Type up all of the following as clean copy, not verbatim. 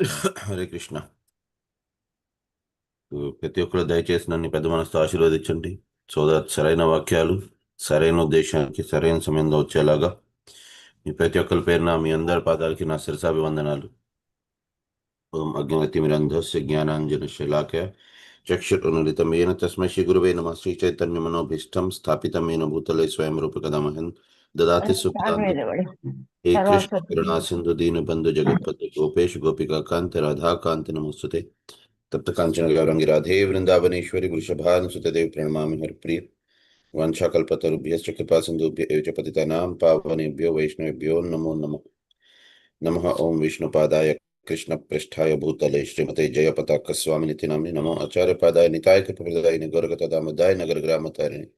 హరే కృష్ణ. ప్రతి ఒక్కరు దయచేసి నన్ను పెద్ద మనసుతో ఆశీర్వదించండి. సో దట్ సరైన వాక్యాలు సరైన ఉద్దేశానికి సరైన సమయంలో వచ్చేలాగా మీ ప్రతి ఒక్కరి పేరున మీ అందరి పాదాలకి నా శిరసాభివందనాలు. ఓం అజ్ఞానతిమిరంధస్య జ్ఞానాంజనశలాకయ చక్షురున్మిలితం येन తస్మై శ్రీ గురువే నమః. శ్రీ చైతన్య మనోభీష్టం స్థాపితం येन భూతలే స్వయం రూపకదా మహన్ దదాతి సుఖదాంత. हे कृष्ण करुणा सिंधु दीन बंधु जगतपति गोपेश गोपिका कांत राधा कांत नमोस्तुते. तप्त कांचन गौरंगी राधे वृंदावनेश्वरी वृषभानुसुते देव प्रणमामि हरप्रिय. वाञ्छाकल्पतरुभ्यश्च कृपा सिन्धुभ्य एव च पतितानां पावनेभ्यो वैष्णवेभ्यो नमो नमः. नमः ओं विष्णुपादाय कृष्णप्रेष्ठाय भूतले श्रीमते जयपताक स्वामिनिति नाम्नि नमो आचार्यपादाय निताय कृपप्रदायिनि गौरगतदामोदाय नगरग्रामतारिणि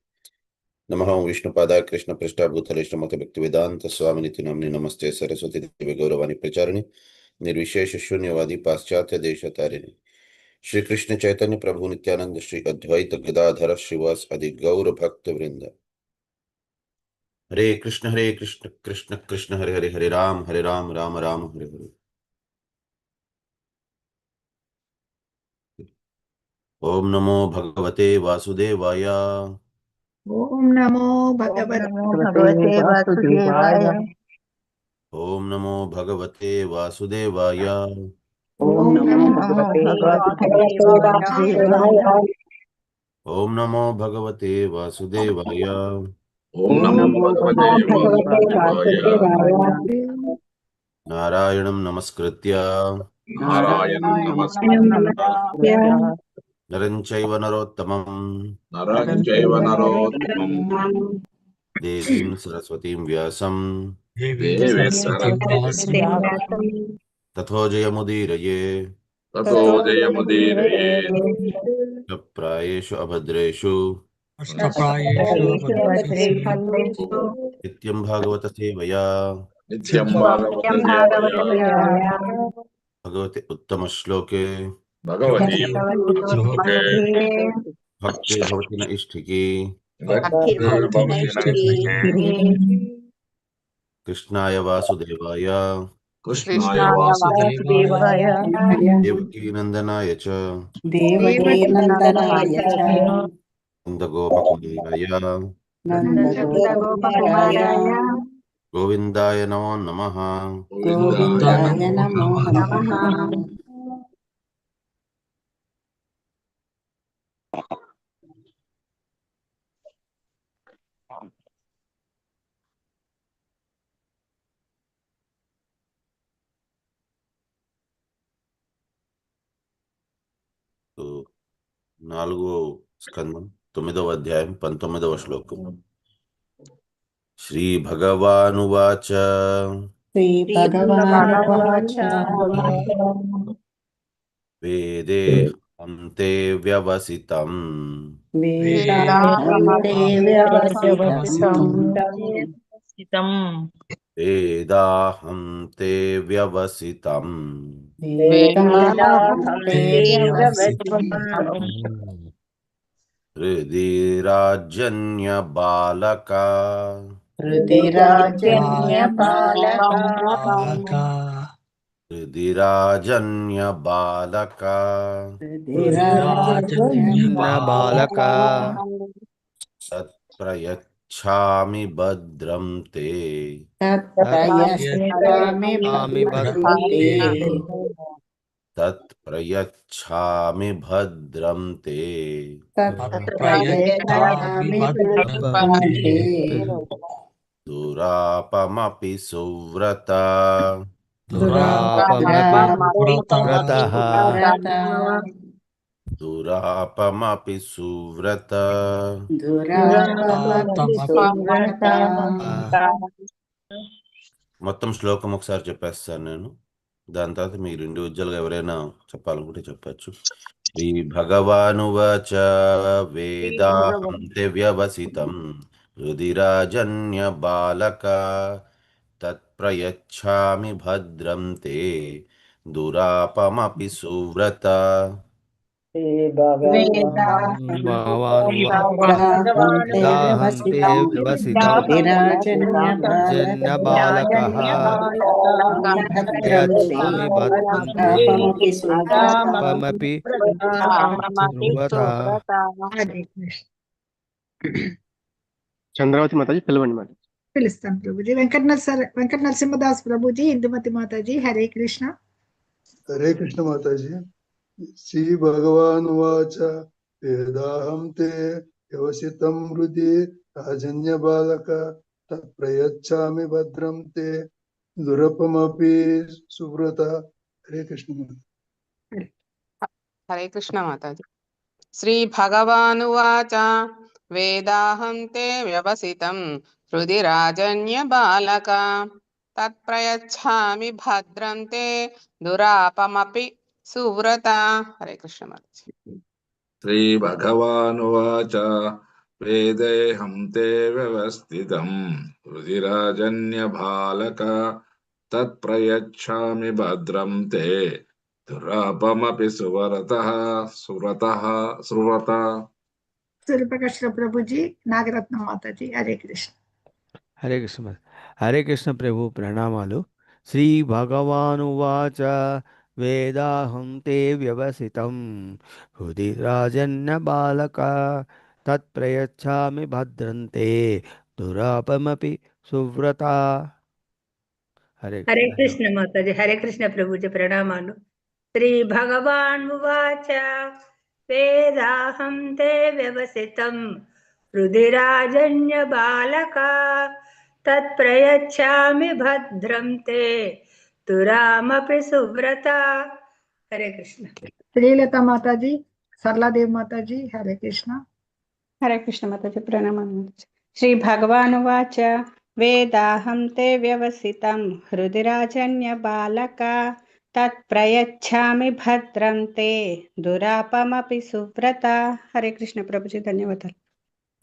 नमः ओं विष्णुपादाय कृष्णप्रेष्ठाय भूतले श्रीमते भक्तिवेदांत स्वामिनिति नाम्नि नमस्ते सरस्वती देवी गौरवाणी प्रचारिणि निर्विशेष शून्यवादी पाश्चात्य देशतारिणि श्री कृष्ण चैतन्य प्रभु नित्यानंद श्री अद्वैत गदाधर श्रीवास आदि गौर भक्त वृंद. हरे कृष्ण कृष्ण कृष्ण हरे हरे, हरे राम राम राम हरे हरे. ओम नमो भगवते वासुदेवाय. ओम नमो भगवते वासुदेवाय। ओम नमो भगवते वासुदेवाय. ओम नमो भगवते वासुदेवाय। ओम नमो भगवते वासुदेवाय. ओम नमो भगवते वासुदेवाय। नारायणं नमस्कृत्य नारायणं नमस्कृत्य नरं चैव नरोत्तमं नरं चैव नरोत्तमं देवीं सरस्वतीं व्यासं देवी सरस्वतीं ततो जयमुदीरये. ततो जयमुदीरये. प्रायेषु अभद्रेषु नित्यं भागवत सेवया नित्यं भागवत सेवया भगवते उत्तम श्लोके भगवती श्लोके भक्ति भवति न इष्टिकी. भक्तिर्भवति नैष्ठिकी। कृष्णाय वासुदेवाय कृष्णाय वासुदेवाय देवकी नंदनाय च देवकीनंदनाय च नंदगोपकुमाराय नंदगोपकुमाराय गोविंदाय नमो नमः. गोविंदाय नमो नमः। నాలుగో స్కందం 9వ అధ్యాయం 19వ శ్లోకం. శ్రీ భగవానువాచ श्री भगवानुवाच వేదే హంతే వ్యవసితం वेदाहं ते व्यवसितं వేదాహం తే వ్యవసితం वेदाहं ते व्यवसितं హృది రాజన్య బాలక हृदिराजन्यबालका హృది రాజన్య బాలక हृदिराजन्यबालका తత్ప్రయచ్ఛామి భద్రం తే तत्प्रयच्छामि भद्रं ते తత్ప్రయచ్ఛామి భద్రం తే तत्प्रयच्छामि भद्रं ते దురాపమపి సువ్రత దురాపమపి సువ్రత दुरापमपि सुव्रता। మొత్తం శ్లోకం ఒకసారి చెప్పేస్తాను నేను. దాని తర్వాత మీరు ఇండివిజువల్గా ఎవరైనా చెప్పాలనుకుంటే చెప్పచ్చు. శ్రీ భగవానువాచ వేదాహం తే వ్యవసితం రుధిరాజన్య బాలక తత్ప్రయచ్ఛామి భద్రం తే దురాపమపి సువ్రత. भगवान् वेदाहं ते व्यवसितं जन्यबालकः यच्छामि भद्रं ते दुरापमपि सुव्रता హరే కృష్ణ. చంద్రావతి మాతాజీ పిలవండి మాతాజీ. పిలుస్తాం ప్రభుజీ. వెంకట నరసింహదాస్ ప్రభుజీ, ఇందుమతి మాతాజీ. హరే కృష్ణ. హరే కృష్ణ మాతాజీ. శ్రీ భగవాన్ వాచ వేదాహం తే వ్యవసితం హృది రాజన్య బాలక తత్ప్రయచ్చామి భద్రం తే దురపమపి సువ్రత. హరే కృష్ణ మాతాజీ. హరే కృష్ణ మాతాజీ. శ్రీ భగవానువాచ వేదాహం తే వ్యవసితం హృది రాజన్య బాలక తత్ప్రయచ్ఛామి భద్రం తే దురాపమపి సువ్రత. హరే కృష్ణ మాతాజీ. శ్రీ భగవానువాచ వేదేహం తే వ్యవస్థితం రుధిరాజన్య బాలక తత్ప్రయచ్ఛామి భద్రం తే దురాపమపి సువ్రతః. సూర్యప్రకాశ్ ప్రభుజీ, నాగరత్న మాతాజీ. హరే కృష్ణ. హరే కృష్ణ. హరే కృష్ణ ప్రభు ప్రణామాలు. శ్రీ భగవానువాచ వేదాహం తే వ్యవసితం హృది రాజన్న బాలక తత్ప్రయచ్ఛామి భద్రం తే దురాపమపి సువ్రత. హరే హరే కృష్ణ మాతాజీ. హరే కృష్ణ ప్రభుజీ ప్రణామాలు. శ్రీ భగవాన్ ఉవాచ వేదాహం తే వ్యవసితం హృదిరాజన్య బాలక తత్ప్రయచ్ఛామి భద్రం తే దురామపి సువ్రత. హరే కృష్ణ. శ్రీలత మాతాజీ, సరళాదేవి మాతాజీ. హరే కృష్ణ. హరే కృష్ణ మాతాజీ ప్రణామాలు. శ్రీ భగవానువాచ వేదాహం తే వ్యవసితం హృదిరాజన్య బాలక తత్ప్రయచ్ఛామి భద్రం తే దురాపమపి సువ్రత. హరే కృష్ణ ప్రభుజీ, ధన్యవాదాలు.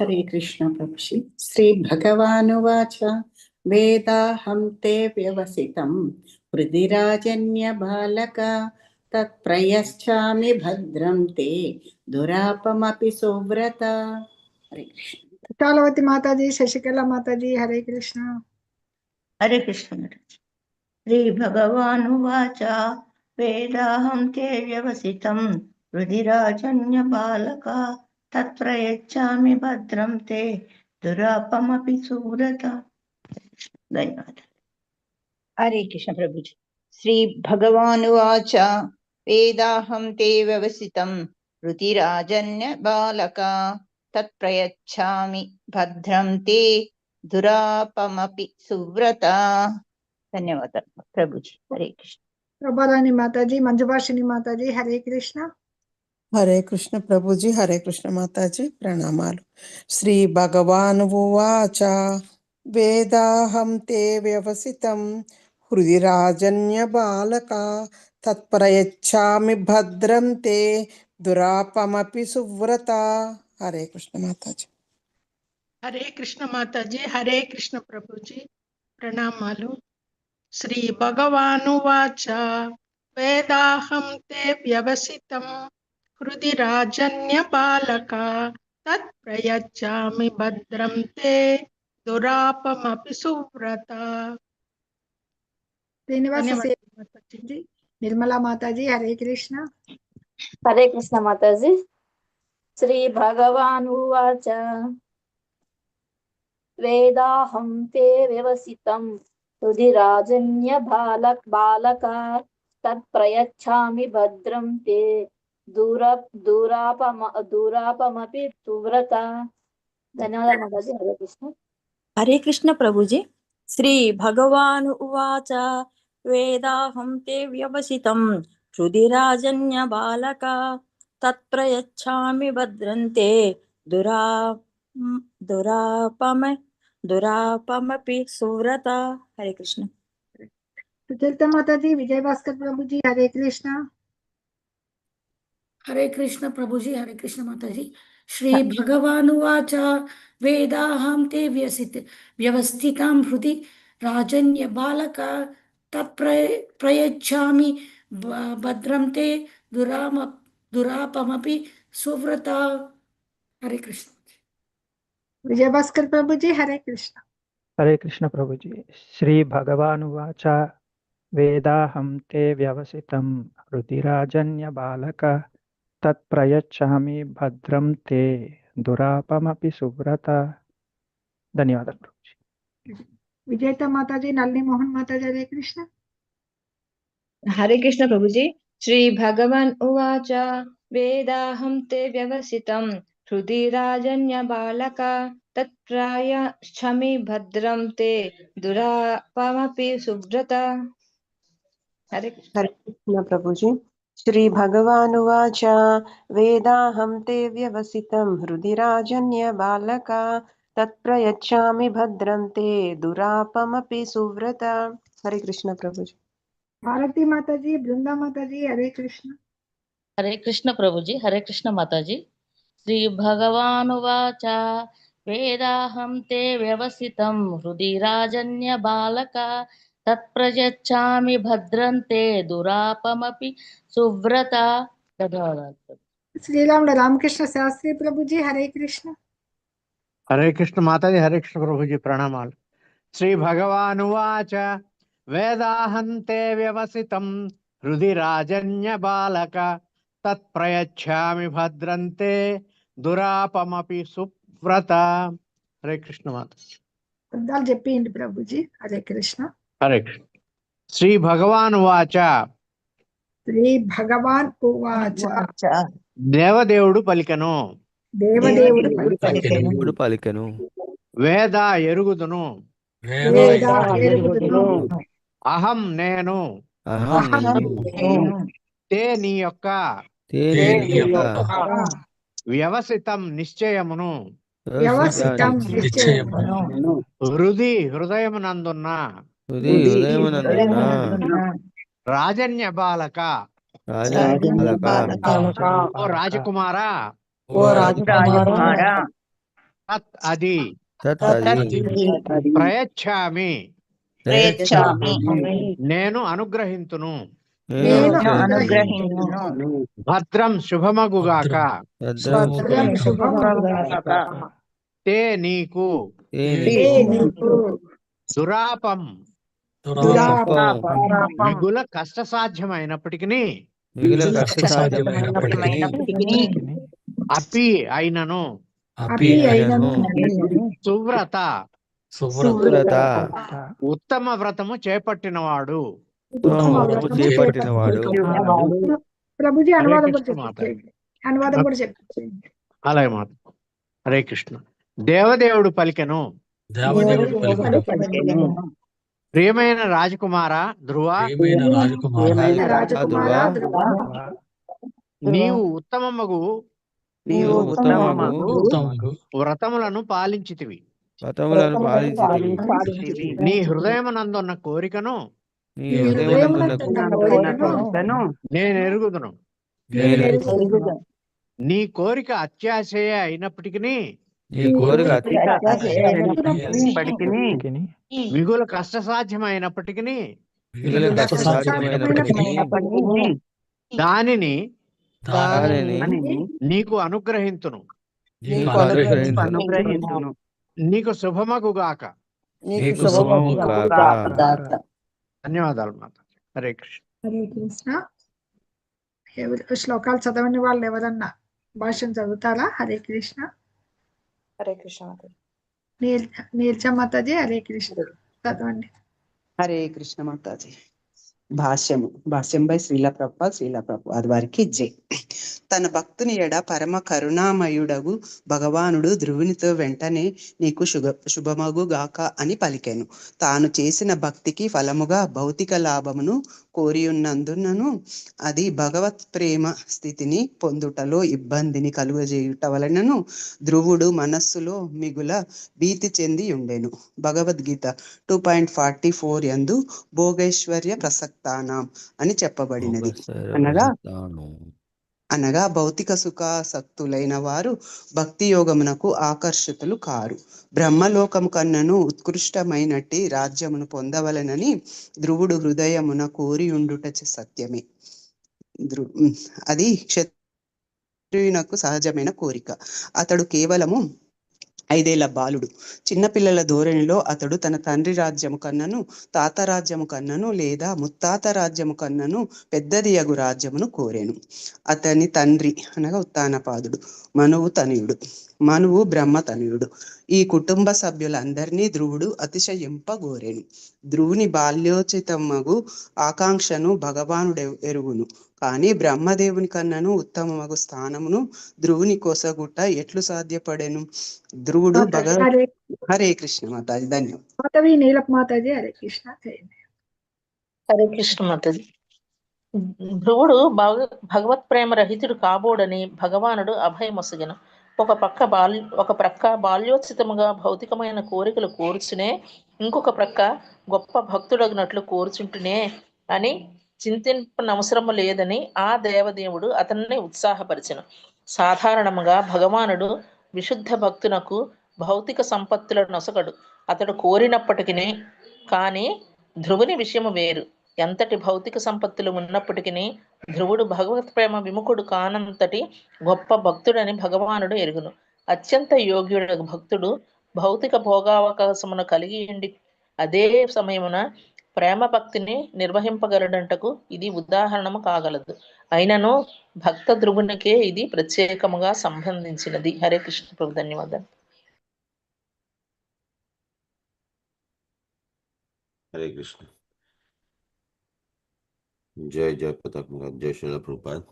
హరే కృష్ణ ప్రభుజీ. శ్రీ భగవానువాచ వేదాహం తే వ్యవసితం హృదిరాజన్య బాలక తత్ప్రయచ్ఛామి భద్రం తే దురాపమపి సువ్రత. హరే కృష్ణ. కాలవతి మాతాజీ, శశికళ మాతాజీ. హరే కృష్ణ. హరే కృష్ణ. శ్రీ భగవానువాచ వేదాహం తే వ్యవసితం రుధిరాజన్య బాలక తత్ప్రయచ్ఛామి భద్రం తే దురాపమపి సువ్రత. ధన్యవాదాలు. హరే కృష్ణ ప్రభుజీ. శ్రీ భగవానువాచ వేదాహం తే వ్యవసితం రుధిరాజన్య బాలక తత్ప్రయచ్ఛామి భద్రం తే దురాపమపి సువ్రత. ధన్యవాదాలు ప్రభుజీ. హరే కృష్ణ. ప్రభారాణి మాతాజీ, మంజుభాషిణి మాతాజీ. హరే కృష్ణ. హరే కృష్ణ ప్రభుజీ. హరే కృష్ణ మాతాజీ ప్రణామాలు. శ్రీ భగవాన్ ఉవాచ వేదాహం తే వ్యవసితం హృదిరాజన్య బాలక తత్ప్రయచ్ఛామి భద్రం తే దురాపమపి సువ్రత. హరే కృష్ణ మాతాజీ. హరే కృష్ణ మాతాజీ. హరే కృష్ణ ప్రభుజీ ప్రణామాలు. శ్రీ భగవానువాచ వేదాహం తే వ్యవసితం హృది రాజన్య బాలక తత్ప్రయచ్ఛామి భద్రం తే దురాపమపి సువ్రత. నిర్మలా మాతాజీ. హరే కృష్ణ. హరే కృష్ణ మాతాజీ. శ్రీ భగవానువాచ వేదాహం తే వ్యవసితం రుధిరాజన్య బాలక తత్ప్రయచ్ఛామి భద్రం తే దూరాపమపి సువ్రత. ధన్యవాదాలు మాతాజీ. హరే కృష్ణ. హరే కృష్ణ ప్రభుజీ. శ్రీ భగవాను ఉవాచ వేదాహం తే వ్యవసితం హృదిరాజన్య బాలక తత్ప్రయచ్ఛామి భద్రం తే దురాపమపి సువ్రత. హరే కృష్ణ. సుచరిత మాతాజీ, విజయభాస్కర్ ప్రభుజీ. హరే కృష్ణ. హరే కృష్ణ ప్రభుజీ. హరే కృష్ణ మాతాజీ. శ్రీ భగవానువాచ వేదాహం తే వ్యవస్థితాం హృది రాజన్య బాలక తత్ప్రయచ్ఛామి భద్రం తే దురాపమపి సువ్రత. హరే కృష్ణ. విజయభాస్కర్ ప్రభుజీ హరే కృష్ణ. హరే కృష్ణ ప్రభుజీ. శ్రీ భగవానువాచ వేదాహం తే వ్యవసితం హృదిరాజన్య బాలక తత్ప్రయచ్చామి భద్రం తే దురాపమపి సువ్రత. ధన్యవాదాలు ప్రభుజీ. విజేత మాతాజీ, నళిని మోహన్ మాతాజీ హరే కృష్ణ. హరే కృష్ణ ప్రభుజీ. శ్రీ భగవాన్ ఉవాచ వేదాహం తే వ్యవసితం హృది రాజన్య బాలక తత్ప్రాయచ్ఛామి భద్రం తే దురాపమపి సువ్రత. హరే కృష్ణ. హరే కృష్ణ ప్రభుజీ. శ్రీ భగవానువాచ వేదాహం తే వ్యవసితం హృది రాజన్య బాలక తత్ప్రయచ్ఛామి భద్రం తే దురాపమపి సువ్రత. హరే కృష్ణ ప్రభుజీ. భారతీ మాతాజీ, బృందా మాతాజీ హరే కృష్ణ. హరే కృష్ణ ప్రభుజీ. హరే కృష్ణ మాతాజీ. శ్రీ భగవానువాచ వేదాహం తే వ్యవసితం హృది రాజన్య బాలక తత్ప్రయచ్ఛామి భద్రం తే దురాపమపి సువ్రత. ధన్యవాదాలు. శ్రీరాముడు రామకృష్ణ శాస్త్రి ప్రభుజీ హరే కృష్ణ. హరే కృష్ణ మాతాజీ. హరే కృష్ణ ప్రభుజీ. ప్రణామాలు. శ్రీ భగవానువాచ వేదాహంతే వ్యవసితం హృది రాజన్య బాలక తత్ప్రయచ్ఛామి భద్రంతే దురాపమపి సువ్రత. హరే కృష్ణ మాతాజీ. అర్థాలు చెప్పేయండి ప్రభుజీ. హరే కృష్ణ. హరే కృష్ణ. శ్రీ భగవానువాచ శ్రీ భగవాన్ ఉవాచ దేవదేవుడు పలికెను. దేవదేవుడు పలికెను. వేద ఎరుగుదును. అహం నేను. తే నీ యొక్క వ్యవసితం నిశ్చయమును హృదయమునందున్న రాజన్య బాలక ఓ రాజకుమారా తత్ అది ప్రయచ్ఛామి నేను అనుగ్రహింతును. భద్రం శుభమగుగాక. తే నీకు దురాపం మిగుల కష్టసాధ్యమైనప్పటికీ అపి అయినను సువ్రత ఉత్తమ వ్రతము చేపట్టినవాడు. ప్రభుజీ అనువాదం కూడా చెప్పండి. అలాగే మాత. హరే కృష్ణ. దేవదేవుడు పలికెను. ప్రియమైన రాజకుమార ధ్రువ, నీవు ఉత్తమమగు వ్రతములను పాలించితివి. నీ హృదయమునందున్న కోరికను నేను ఎరుగుదును. నీ కోరిక అత్యాశయ అయినప్పటికీ మిగులు కష్టసాధ్యమైనప్పటికీ దానిని నీకు అనుగ్రహింతును. నీకు శుభమగుగాక. ధన్యవాదాలు మాత. హరే కృష్ణ. హరే కృష్ణ. శ్లోకాలు చదవని వాళ్ళు ఎవరన్నా భాష్యం చదువుతారా? హరే కృష్ణ. హరే కృష్ణ. నీల్చా మాతాజీ హరే కృష్ణ చదవండి. హరే కృష్ణ మాతాజీ. భాష్యం బై శ్రీల ప్రభుపాద్ వారికి జై. తన భక్తుని ఎడ పరమ కరుణామయుడగు భగవానుడు ధ్రువునితో వెంటనే నీకు శుభమగు గాక అని పలికెను. తాను చేసిన భక్తికి ఫలముగా భౌతిక లాభమును కోరియున్నందునను అది భగవత్ ప్రేమ స్థితిని పొందుటలో ఇబ్బందిని కలుగజేయుట వలనను ధ్రువుడు మనస్సులో మిగుల భీతి చెంది ఉండెను. భగవద్గీత 2.44 యందు భోగైశ్వర్య ప్రసక్తానాం అని చెప్పబడినది. అనగా భౌతిక సుఖాసక్తులైన వారు భక్తి యోగమునకు ఆకర్షితులు కారు. బ్రహ్మలోకము కన్నను ఉత్కృష్టమైనట్టి రాజ్యమును పొందవలనని ధ్రువుడు హృదయమున కోరి ఉండుట సత్యమే. అది సూర్యునకు సహజమైన కోరిక. అతడు కేవలము 5 ఏళ్ల బాలుడు. చిన్నపిల్లల ధోరణిలో అతడు తన తండ్రి రాజ్యము కన్నను, తాత రాజ్యము కన్నను లేదా ముత్తాత రాజ్యము కన్నను పెద్దదియగు రాజ్యమును కోరెను. అతని తండ్రి అనగా ఉత్తానపాదుడు మనువు తనయుడు. మనువు బ్రహ్మ తనయుడు. ఈ కుటుంబ సభ్యులందరినీ ధ్రువుడు అతిశయింపగోరెను. ధ్రువుని బాల్యోచితమగు ఆకాంక్షను భగవానుడు ఎరుగును. కానీ బ్రహ్మదేవుని కన్నను ఉత్తమమగు స్థానమును ధ్రువుని కొసగుట ఎట్లు సాధ్యపడెను? ధ్రువుడు హరే కృష్ణ మాతాజీ. ధన్యవాదాలు. మాధవి నీలప్ మాతాజీ హరే కృష్ణ. హరే కృష్ణ మాతాజీ. ధ్రువుడు భగవత్ ప్రేమ రహితుడు కాబోడని భగవానుడు అభయమొసగెను. ఒక ప్రక్క బాల్యోచితముగా భౌతికమైన కోరికలు కోరుచునే, ఇంకొక ప్రక్క గొప్ప భక్తుడగినట్లు కోరుచుంటునే అని చింతింపనవసరము లేదని ఆ దేవదేవుడు అతన్ని ఉత్సాహపరిచెను. సాధారణముగా భగవానుడు విశుద్ధ భక్తునకు భౌతిక సంపత్తులను నొసగడు. అతడు కోరినప్పటికీ కానీ ధ్రువుని విషయము వేరు. ఎంతటి భౌతిక సంపత్తులు ఉన్నప్పటికీ ధ్రువుడు భగవత్ ప్రేమ విముఖుడు కానంతటి గొప్ప భక్తుడని భగవానుడు ఎరుగును. అత్యంత యోగ్యుడు భక్తుడు భౌతిక భోగావకాశమును కలిగి ఉండి అదే సమయమున ప్రేమ భక్తిని నిర్వహింపగలడంటకు ఇది ఉదాహరణము కాగలదు. అయినను భక్త ధ్రువునికే ఇది ప్రత్యేకముగా సంబంధించినది. హరే కృష్ణ ప్రభు. ధన్యవాదాలు. హరే కృష్ణ. జయ జయ పతాక జయ Srila Prabhupad.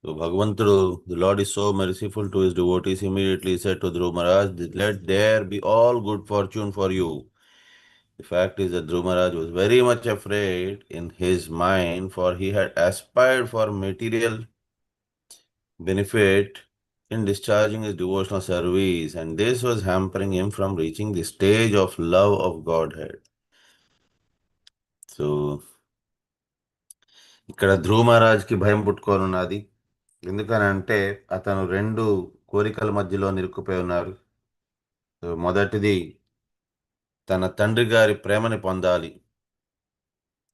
So Bhagavantudu, the Lord is so merciful to his devotees, immediately said to Dhruva Maharaj, let there be all good fortune for you. The fact is that Dhruva Maharaj was very much afraid in his mind, for he had aspired for material benefit in discharging his devotional service, and this was hampering him from reaching the stage of love of Godhead. So, ఇక్కడ ధ్రువ మహారాజ్కి భయం పుట్టుకోనున్నది. ఎందుకనంటే అతను 2 కోరికల మధ్యలో నిరుక్కుపోయి ఉన్నారు. మొదటిది తన తండ్రి గారి ప్రేమని పొందాలి.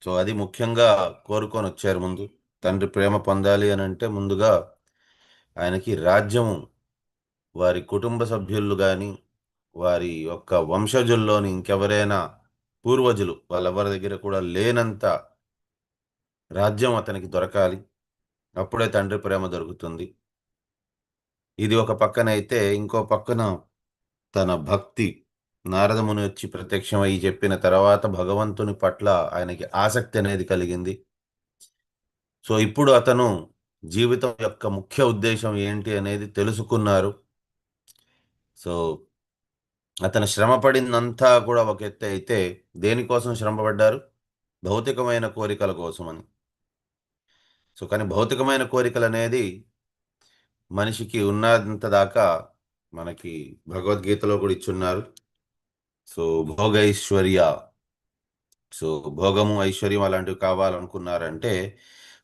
సో అది ముఖ్యంగా కోరుకొని వచ్చారు. ముందు తండ్రి ప్రేమ పొందాలి అని అంటే ముందుగా ఆయనకి రాజ్యము, వారి కుటుంబ సభ్యులు కానీ వారి యొక్క వంశజుల్లోని ఇంకెవరైనా పూర్వజులు వాళ్ళెవరి దగ్గర కూడా లేనంత రాజ్యం అతనికి దొరకాలి. అప్పుడే తండ్రి ప్రేమ దొరుకుతుంది. ఇది ఒక పక్కనైతే, ఇంకో పక్కన తన భక్తి నారదముని వచ్చి ప్రత్యక్షమై చెప్పిన తర్వాత భగవంతుని పట్ల ఆయనకి ఆసక్తి అనేది కలిగింది. సో ఇప్పుడు అతను జీవితం యొక్క ముఖ్య ఉద్దేశం ఏంటి అనేది తెలుసుకున్నారు. సో అతను శ్రమపడిందంతా కూడా ఒక ఎత్తు అయితే, దేనికోసం శ్రమపడ్డారు? భౌతికమైన కోరికల కోసం అని. సో కానీ భౌతికమైన కోరికలు అనేది మనిషికి ఉన్నంత దాకా మనకి భగవద్గీతలో కూడా ఇచ్చున్నారు. సో భోగైశ్వర్య, సో భోగము ఐశ్వర్యం అలాంటివి కావాలనుకున్నారంటే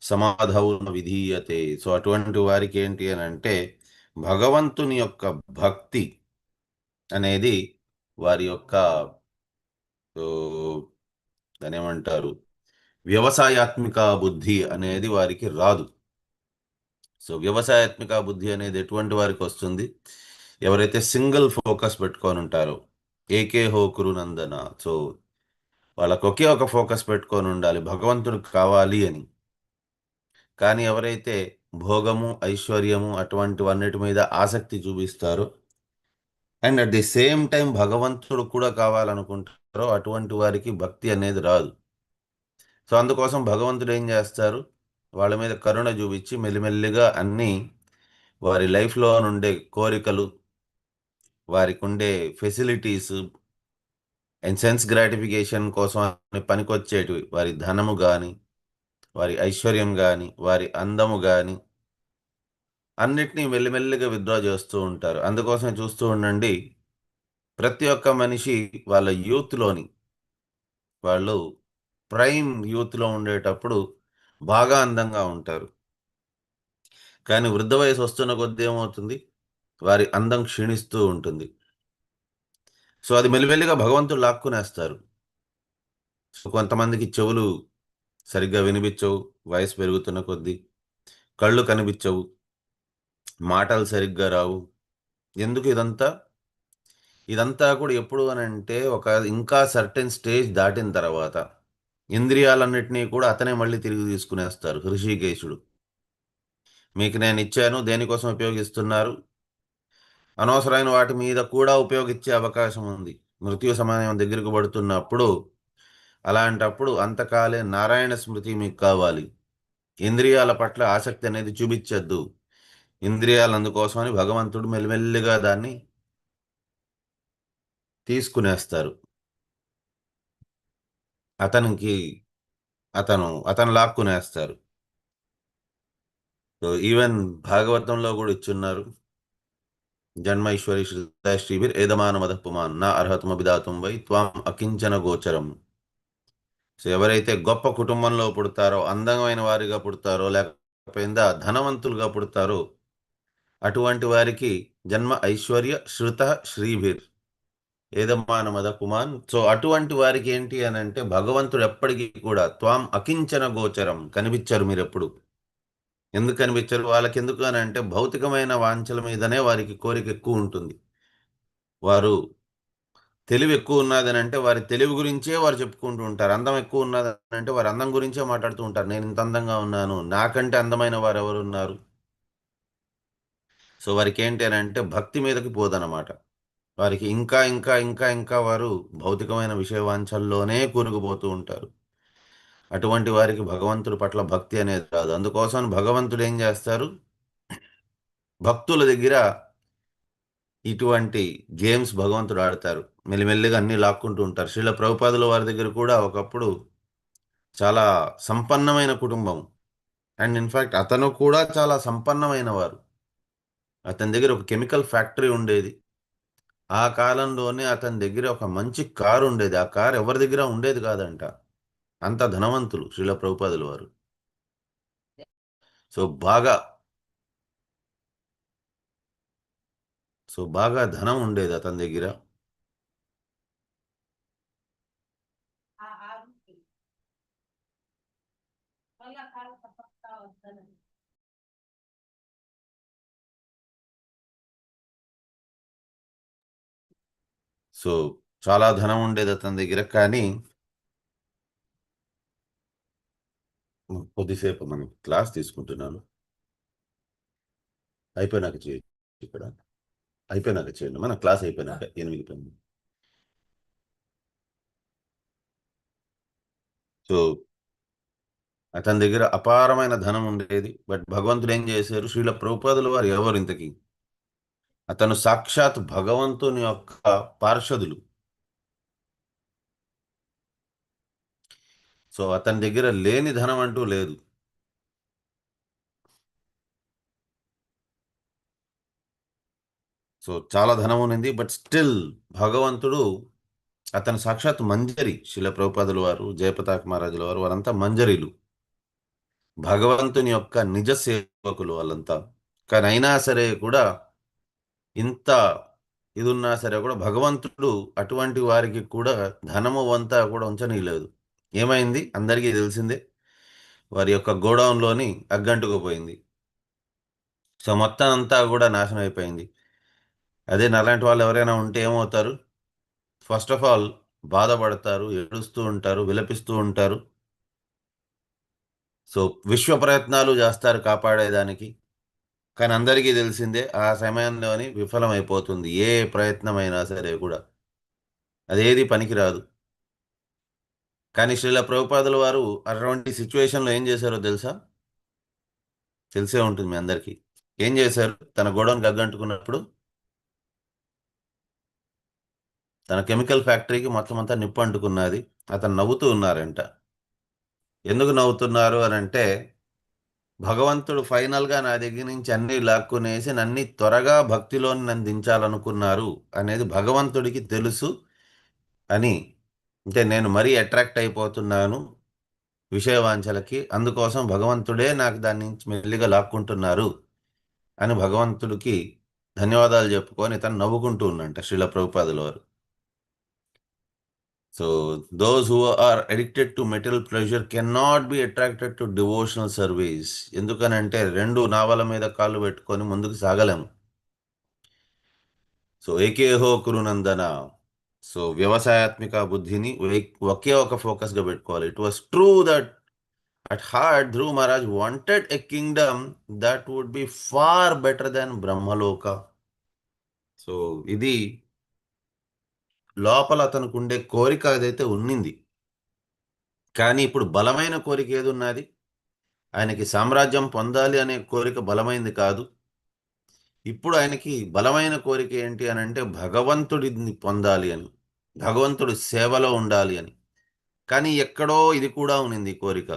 సమాధౌ విధీయతే. సో అటువంటి వారికి ఏంటి అని అంటే భగవంతుని యొక్క భక్తి అనేది వారి యొక్క దాని ఏమంటారు వ్యవసాయాత్మిక బుద్ధి అనేది వారికి రాదు. సో వ్యవసాయాత్మిక బుద్ధి అనేది ఎటువంటి వారికి వస్తుంది? ఎవరైతే సింగిల్ ఫోకస్ పెట్టుకొని ఉంటారో, ఏకే హోకురు నందన. సో వాళ్ళకు ఒకే ఒక ఫోకస్ పెట్టుకొని ఉండాలి, భగవంతుడు కావాలి అని. కానీ ఎవరైతే భోగము ఐశ్వర్యము అటువంటివన్నిటి మీద ఆసక్తి చూపిస్తారో and at the same time భగవంతుడు కూడా కావాలనుకుంటారో అటువంటి వారికి భక్తి అనేది రాదు. సో అందుకోసం భగవంతుడు ఏం చేస్తారు? వాళ్ళ మీద కరుణ చూపించి మెల్లిమెల్లిగా అన్నీ వారి లైఫ్లో నుండే కోరికలు, వారికి ఉండే ఫెసిలిటీస్ అండ్ సెన్స్ గ్రాటిఫికేషన్ కోసం పనికొచ్చేటివి, వారి ధనము కానీ వారి ఐశ్వర్యం కానీ వారి అందము కానీ అన్నిటినీ మెల్లిమెల్లిగా విత్డ్రా చేస్తూ ఉంటారు. అందుకోసం చూస్తూ ఉండండి, ప్రతి ఒక్క మనిషి వాళ్ళ యూత్లోని, వాళ్ళు ప్రైమ్ యూత్లో ఉండేటప్పుడు బాగా అందంగా ఉంటారు. కానీ వృద్ధ వయసు వస్తున్న కొద్దీ ఏమవుతుంది? వారి అందం క్షీణిస్తూ ఉంటుంది. సో అది మెల్లిమెల్లిగా భగవంతుడు లాక్కునేస్తారు. సో కొంతమందికి చెవులు సరిగ్గా వినిపించవు వయసు పెరుగుతున్న కొద్దీ, కళ్ళు కనిపించవు, మాటలు సరిగ్గా రావు. ఎందుకు ఇదంతా కూడా ఎప్పుడు అని అంటే ఇంకా సర్టెన్ స్టేజ్ దాటిన తర్వాత ఇంద్రియాలన్నిటినీ కూడా అతనే మళ్ళీ తిరిగి తీసుకునేస్తారు హృషికేశుడు. మీకు నేను ఇచ్చాను, దేనికోసం ఉపయోగిస్తున్నారు? అనవసరమైన వాటి మీద కూడా ఉపయోగించే అవకాశం ఉంది. మృత్యు సమయం దగ్గరకు పడుతున్నప్పుడు, అలాంటప్పుడు అంతకాలే నారాయణ స్మృతి మీకు కావాలి. ఇంద్రియాల పట్ల ఆసక్తి అనేది చూపించద్దు. ఇంద్రియాలు అందుకోసమని భగవంతుడు మెల్లిమెల్లిగా దాన్ని తీసుకునేస్తారు. అతను లాక్కునేస్తారు. సో ఈవెన్ భాగవతంలో కూడా ఇచ్చున్నారు, జన్మ ఈశ్వరి శ్రీభిర్ ఏదమానమద పుమాన్ నా అర్హతమభిదాతం వై త్వాం అకించన గోచరం. సో ఎవరైతే గొప్ప కుటుంబంలో పుడతారో, అందమైన వారిగా పుడతారో, లేకపోయిందా ధనవంతులుగా పుడతారో, అటువంటి వారికి జన్మ ఐశ్వర్య శృత శ్రీభిర్ ఏదమానమద పుమాన్. సో అటువంటి వారికి ఏంటి అని అంటే భగవంతుడు ఎప్పటికీ కూడా త్వాం అకించన గోచరం, కనిపించరు మీరు ఎప్పుడు. ఎందుకు కనిపించరు? వాళ్ళకి ఎందుకు అని అంటే భౌతికమైన వాంఛల మీదనే వారికి కోరిక ఎక్కువ ఉంటుంది. వారు తెలివి ఎక్కువ ఉన్నదని అంటే వారి తెలివి గురించే వారు చెప్పుకుంటూ ఉంటారు. అందం ఎక్కువ ఉన్నదని అంటే వారి అందం గురించే మాట్లాడుతూ ఉంటారు. నేను ఇంత అందంగా ఉన్నాను, నాకంటే అందమైన వారు ఎవరు ఉన్నారు? సో వారికి ఏంటి అని అంటే భక్తి మీదకి పోదన్నమాట. వారికి ఇంకా ఇంకా ఇంకా ఇంకా వారు భౌతికమైన విషయ వాంఛల్లోనే కూరుకుపోతూ ఉంటారు. అటువంటి వారికి భగవంతుడి పట్ల భక్తి అనేది రాదు. అందుకోసం భగవంతుడు ఏం చేస్తారు, భక్తుల దగ్గర ఇటువంటి గేమ్స్ భగవంతుడు ఆడతారు. మెల్లిమెల్లిగా అన్ని లాక్కుంటూ ఉంటారు. శ్రీల ప్రభుపాదుల వారి దగ్గర కూడా ఒకప్పుడు చాలా సంపన్నమైన కుటుంబం, అండ్ ఇన్ఫ్యాక్ట్ అతను కూడా చాలా సంపన్నమైన వారు. అతని దగ్గర ఒక కెమికల్ ఫ్యాక్టరీ ఉండేది. ఆ కాలంలోనే అతని దగ్గర ఒక మంచి కారు ఉండేది. ఆ కారు ఎవరి దగ్గర ఉండేది కాదంట. అంత ధనవంతులు శ్రీల ప్రభుపాదుల వారు. సో బాగా ధనం ఉండేది అతని దగ్గర. సో చాలా ధనం ఉండేది అతని దగ్గర. కానీ కొద్దిసేపు మనం క్లాస్ తీసుకుంటున్నాను, అయిపోయినాక చేయండి. ఇక్కడ అయిపోయినాక చేయండి, మన క్లాస్ అయిపోయినాక 8 సో అతని దగ్గర అపారమైన ధనం ఉండేది. బట్ భగవంతుడు ఏం చేశారు, శ్రీల ప్రభుపాదుల వారు ఎవరు ఇంతకీ? అతను సాక్షాత్ భగవంతుని యొక్క పార్షదులు. సో అతని దగ్గర లేని ధనం అంటూ లేదు. సో చాలా ధనం ఉంది, బట్ స్టిల్ భగవంతుడు అతను సాక్షాత్ మంజరి. శ్రీల ప్రభుపాదుల వారు, జయపతాక మహారాజుల వారు, వారంతా మంజరీలు, భగవంతుని యొక్క నిజ సేవకులు వాళ్ళంతా. కానీ అయినా సరే కూడా, ఇంత ఇది ఉన్నా సరే కూడా భగవంతుడు అటువంటి వారికి కూడా ధనము అంతా కూడా ఉంచనీయలేదు. ఏమైంది అందరికీ తెలిసిందే, వారి యొక్క గోడౌన్లోని అగ్గంటుకుపోయింది. సో మొత్తం అంతా కూడా నాశనం అయిపోయింది. అదే నాలాంటి వాళ్ళు ఎవరైనా ఉంటే ఏమవుతారు? ఫస్ట్ ఆఫ్ ఆల్ బాధపడతారు, ఏడుస్తూ ఉంటారు, విలపిస్తూ ఉంటారు. సో విశ్వ ప్రయత్నాలు చేస్తారు కాపాడేదానికి. కానీ అందరికీ తెలిసిందే ఆ సమయంలోని విఫలమైపోతుంది. ఏ ప్రయత్నమైనా సరే కూడా అదేది పనికిరాదు. కానీ శ్రీల ప్రభుపాదుల వారు అటువంటి సిచ్యువేషన్లో ఏం చేశారో తెలుసా? తెలిసే ఉంటుంది మీ అందరికీ. ఏం చేశారు? తన గోడౌన్కి అగ్గంటుకున్నప్పుడు తన కెమికల్ ఫ్యాక్టరీకి మొత్తం అంతా నిప్పు అంటుకున్నది. అతను నవ్వుతూ ఉన్నారంట. ఎందుకు నవ్వుతున్నారు అని అంటే, భగవంతుడు ఫైనల్గా నా దగ్గర నుంచి అన్నీ లాక్కునేసి నన్ను త్వరగా భక్తిలోని నన్ను దించాలనుకున్నారు అనేది భగవంతుడికి తెలుసు అని. అంటే నేను మరీ అట్రాక్ట్ అయిపోతున్నాను విషయవాంఛలకి, అందుకోసం భగవంతుడే నాకు దాని నుంచి మెల్లిగా లాక్కుంటున్నారు అని భగవంతుడికి ధన్యవాదాలు చెప్పుకొని తను నవ్వుకుంటూ ఉన్నంట శ్రీల ప్రభుపాదుల వారు. So those who are addicted to material pleasure can not be attracted to devotional service. ఎందుకనంటే రెండు నావల మీద కాళ్ళు పెట్టుకొని ముందుకు సాగలేము. సో ఏకేహో కురునందన. సో వ్యవసాయాత్మిక బుద్ధిని ఒకే ఒక ఫోకస్గా పెట్టుకోవాలి. It was true that at heart Dhruv Maharaj wanted a kingdom that would be far better than Brahmaloka. So ఇది లోపల అతనికి ఉండే కోరిక ఏదైతే ఉన్నింది. కానీ ఇప్పుడు బలమైన కోరిక ఏది ఉన్నది? ఆయనకి సామ్రాజ్యం పొందాలి అనే కోరిక బలమైంది కాదు. ఇప్పుడు ఆయనకి బలమైన కోరిక ఏంటి అని అంటే భగవంతుడిని పొందాలి అని, భగవంతుడి సేవలో ఉండాలి అని. కానీ ఎక్కడో ఇది కూడా ఉన్నింది కోరిక.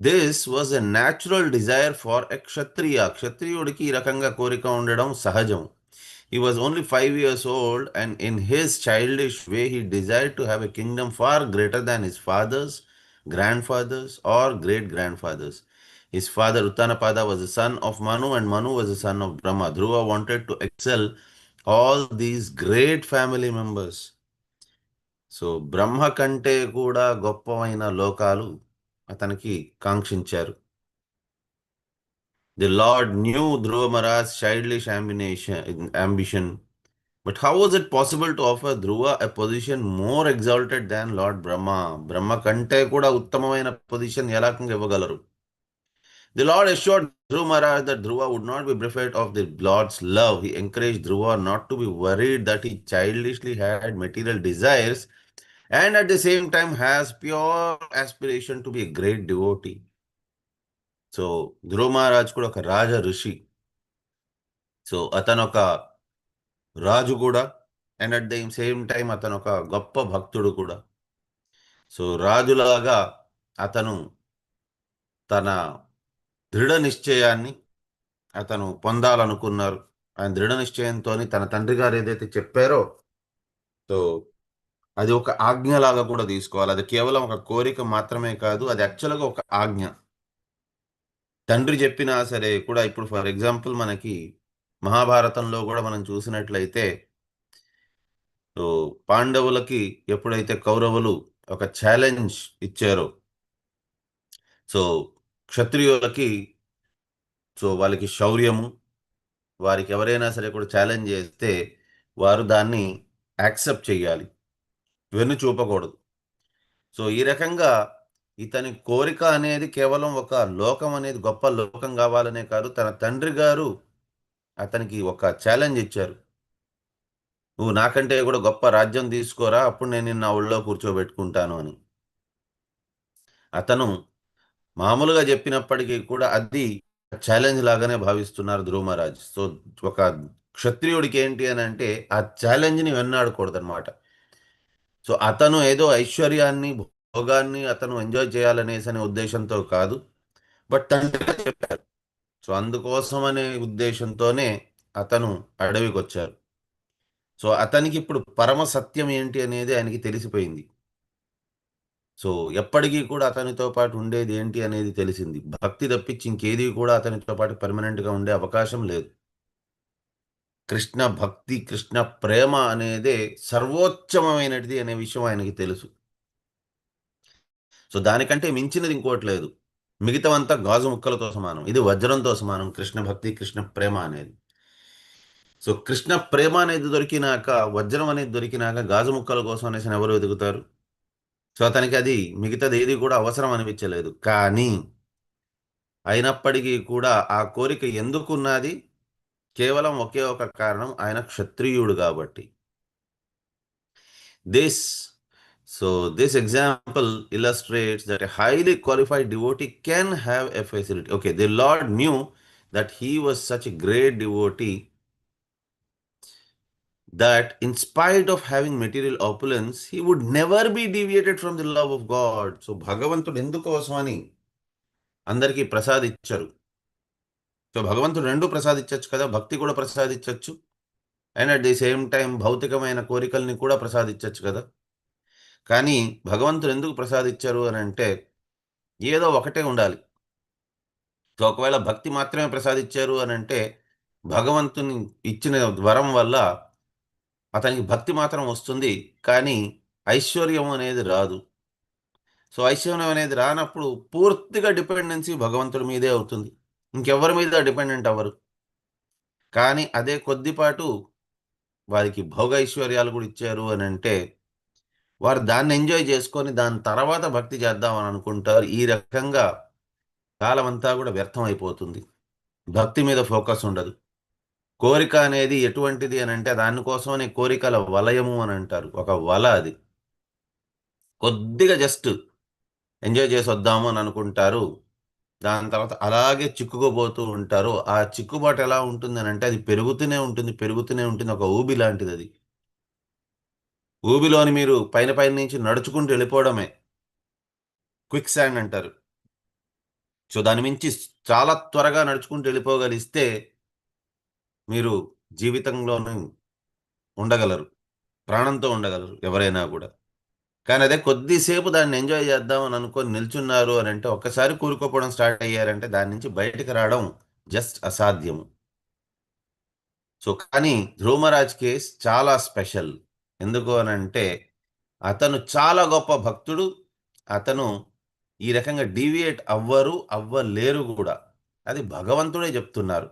This was a natural desire for a kshatriya. క్షత్రియుడికి ఈ రకంగా కోరిక ఉండడం సహజం. He was only 5 years old and in his childish way he desired to have a kingdom far greater than his fathers, grandfathers or great-grandfathers. His father Uttanapada was the son of Manu and Manu was the son of Brahma. Dhruva wanted to excel all these great family members. So బ్రహ్మ కంటే కూడా గొప్పమైన లోకాలు అతనికి కాంక్షించారు. The Lord knew Dhruva Maharaj's childish ambition, but how was it possible to offer Dhruva a position more exalted than Lord Brahma? బ్రహ్మ కంటే కూడా ఉత్తమమైన position ఎలా ఇవ్వగలరు? The Lord assured Dhruva Maharaj that Dhruva would not be bereft of the Lord's love. He encouraged Dhruva not to be worried that he childishly had material desires and at the same time has pure aspiration to be a great devotee. So Dhruva Maharaj కూడా ఒక రాజ ఋషి. So అతను ఒక రాజు కూడా and at the same time అతను ఒక గొప్ప భక్తుడు కూడా. సో రాజులాగా అతను తన దృఢ నిశ్చయాన్ని అతను పొందాలనుకున్నారు. ఆయన దృఢ నిశ్చయంతో తన తండ్రి గారు ఏదైతే చెప్పారో సో అది ఒక ఆజ్ఞలాగా కూడా తీసుకోవాలి. అది కేవలం ఒక కోరిక మాత్రమే కాదు, అది యాక్చువల్గా ఒక ఆజ్ఞ. తండ్రి చెప్పినా సరే కూడా ఇప్పుడు ఫర్ ఎగ్జాంపుల్ మనకి మహాభారతంలో కూడా మనం చూసినట్లయితే సో పాండవులకి ఎప్పుడైతే కౌరవులు ఒక ఛాలెంజ్ ఇచ్చారో సో క్షత్రియులకి సో వాళ్ళకి శౌర్యము, వారికి ఎవరైనా సరే కూడా ఛాలెంజ్ చేస్తే వారు దాన్ని యాక్సెప్ట్ చేయాలి, వెన్ను చూపకూడదు. సో ఈ రకంగా ఇతని కోరిక అనేది కేవలం ఒక లోకం అనేది గొప్ప లోకం కావాలనే కాదు, తన తండ్రి గారు అతనికి ఒక ఛాలెంజ్ ఇచ్చారు. నువ్వు నాకంటే కూడా గొప్ప రాజ్యం తీసుకోరా, అప్పుడు నేను నిన్న ఒళ్ళో కూర్చోబెట్టుకుంటాను అని. అతను మామూలుగా చెప్పినప్పటికీ కూడా అది ఛాలెంజ్ లాగానే భావిస్తున్నారు ధ్రువ మహారాజ్. సో ఒక క్షత్రియుడికి ఏంటి అని అంటే ఆ ఛాలెంజ్ని వెన్నాడకూడదు అనమాట. సో అతను ఏదో ఐశ్వర్యాన్ని భోగాన్ని అతను ఎంజాయ్ చేయాలనేసి అనే ఉద్దేశంతో కాదు, బట్ తండ్రిగా చెప్పారు. సో అందుకోసం అనే ఉద్దేశంతోనే అతను అడవికి వచ్చారు. సో అతనికి ఇప్పుడు పరమ సత్యం ఏంటి అనేది ఆయనకి తెలిసిపోయింది. సో ఎప్పటికీ కూడా అతనితో పాటు ఉండేది ఏంటి అనేది తెలిసింది. భక్తి తప్పించి ఇంకేది కూడా అతనితో పాటు పర్మనెంట్గా ఉండే అవకాశం లేదు. కృష్ణ భక్తి, కృష్ణ ప్రేమ అనేదే సర్వోత్తమమైనది అనే విషయం ఆయనకి తెలుసు. సో దానికంటే మించినది ఇంకోటి లేదు. మిగతావంతా గాజు ముక్కలతో సమానం, ఇది వజ్రంతో సమానం. కృష్ణ భక్తి, కృష్ణ ప్రేమ అనేది. సో కృష్ణ ప్రేమ అనేది దొరికినాక, వజ్రం అనేది దొరికినాక గాజు ముక్కల కోసం అనేసి ఎవరు వెతుకుతారు? సో అతనికి అది మిగతాది ఏది కూడా అవసరం అనిపించలేదు. కానీ అయినప్పటికీ కూడా ఆ కోరిక ఎందుకున్నది? కేవలం ఒకే ఒక కారణం, ఆయన క్షత్రియుడు కాబట్టి. This example illustrates that a highly qualified devotee can have a facility. Okay, the Lord knew that he was such a great devotee that in spite of having material opulence, he would never be deviated from the love of God. So భగవంతుడు ఎందుకోసమని అందరికీ ప్రసాదించారు. So భగవంతుడు రెండు ప్రసాదించవచ్చు కదా, భక్తి కూడా ప్రసాదించవచ్చు and at the same time భౌతికమైన కోరికల్ని కూడా ప్రసాదించవచ్చు కదా. కానీ భగవంతుడు ఎందుకు ప్రసాదించారు అని అంటే ఏదో ఒకటే ఉండాలి. సో ఒకవేళ భక్తి మాత్రమే ప్రసాదించారు అని అంటే భగవంతుని ఇచ్చిన వరం వల్ల అతనికి భక్తి మాత్రం వస్తుంది, కానీ ఐశ్వర్యం అనేది రాదు. సో ఐశ్వర్యం అనేది రానప్పుడు పూర్తిగా డిపెండెన్సీ భగవంతుడి మీదే అవుతుంది, ఇంకెవరి మీద డిపెండెంట్ అవ్వరు. కానీ అదే కొద్దిపాటు వారికి భోగ ఐశ్వర్యాలు కూడా ఇచ్చారు అని అంటే వారు దాన్ని ఎంజాయ్ చేసుకొని దాని తర్వాత భక్తి చేద్దామని అనుకుంటారు. ఈ రకంగా కాలం అంతా కూడా వ్యర్థం అయిపోతుంది, భక్తి మీద ఫోకస్ ఉండదు. కోరిక అనేది ఎటువంటిది అని అంటే దానికోసమనే కోరికల వలయము అని అంటారు. ఒక వల అది, కొద్దిగా జస్ట్ ఎంజాయ్ చేసి వద్దాము అని అనుకుంటారు, దాని తర్వాత అలాగే చిక్కుకుపోతూ ఉంటారు. ఆ చిక్కుబాటు ఎలా ఉంటుంది అని అంటే అది పెరుగుతూనే ఉంటుంది, ఒక ఊబి లాంటిది అది. ఊబిలోని మీరు పైన నుంచి నడుచుకుంటూ వెళ్ళిపోవడమే, క్విక్ శాండ్ అంటారు. సో దాని మించి చాలా త్వరగా నడుచుకుంటూ వెళ్ళిపోగలిస్తే మీరు జీవితంలోనూ ఉండగలరు, ప్రాణంతో ఉండగలరు ఎవరైనా కూడా. కానీ అదే కొద్దిసేపు దాన్ని ఎంజాయ్ చేద్దామని అనుకొని నిల్చున్నారు అని అంటే ఒక్కసారి కూరుకోపోవడం స్టార్ట్ అయ్యారంటే దాని నుంచి బయటకు రావడం జస్ట్ అసాధ్యము. సో కానీ ధ్రువమరాజ్ కేస్ చాలా స్పెషల్. ఎందుకు అని అంటే అతను చాలా గొప్ప భక్తుడు, అతను ఈ రకంగా డీవియేట్ అవ్వలేరు కూడా, అది భగవంతుడే చెప్తున్నారు.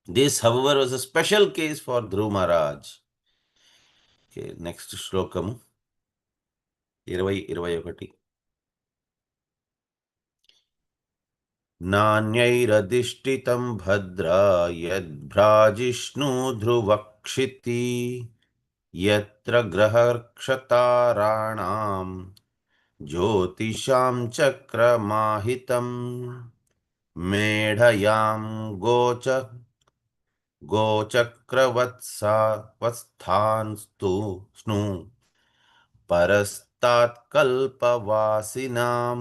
This hour was a special case for Dhruva Maharaj. Next శ్లోకము 20-21. నాణ్యైరధిష్ఠితం భద్రా యద్భ్రాజిష్ణు ధ్రువక్షితి యత్ర గ్రహర్క్షతారాణాం జ్యోతిషాం చక్రమాహితం మేఢయాం గోచక్రవత్స్థాన్స్తు స్ను పరస్తాత్ కల్పవాసినాం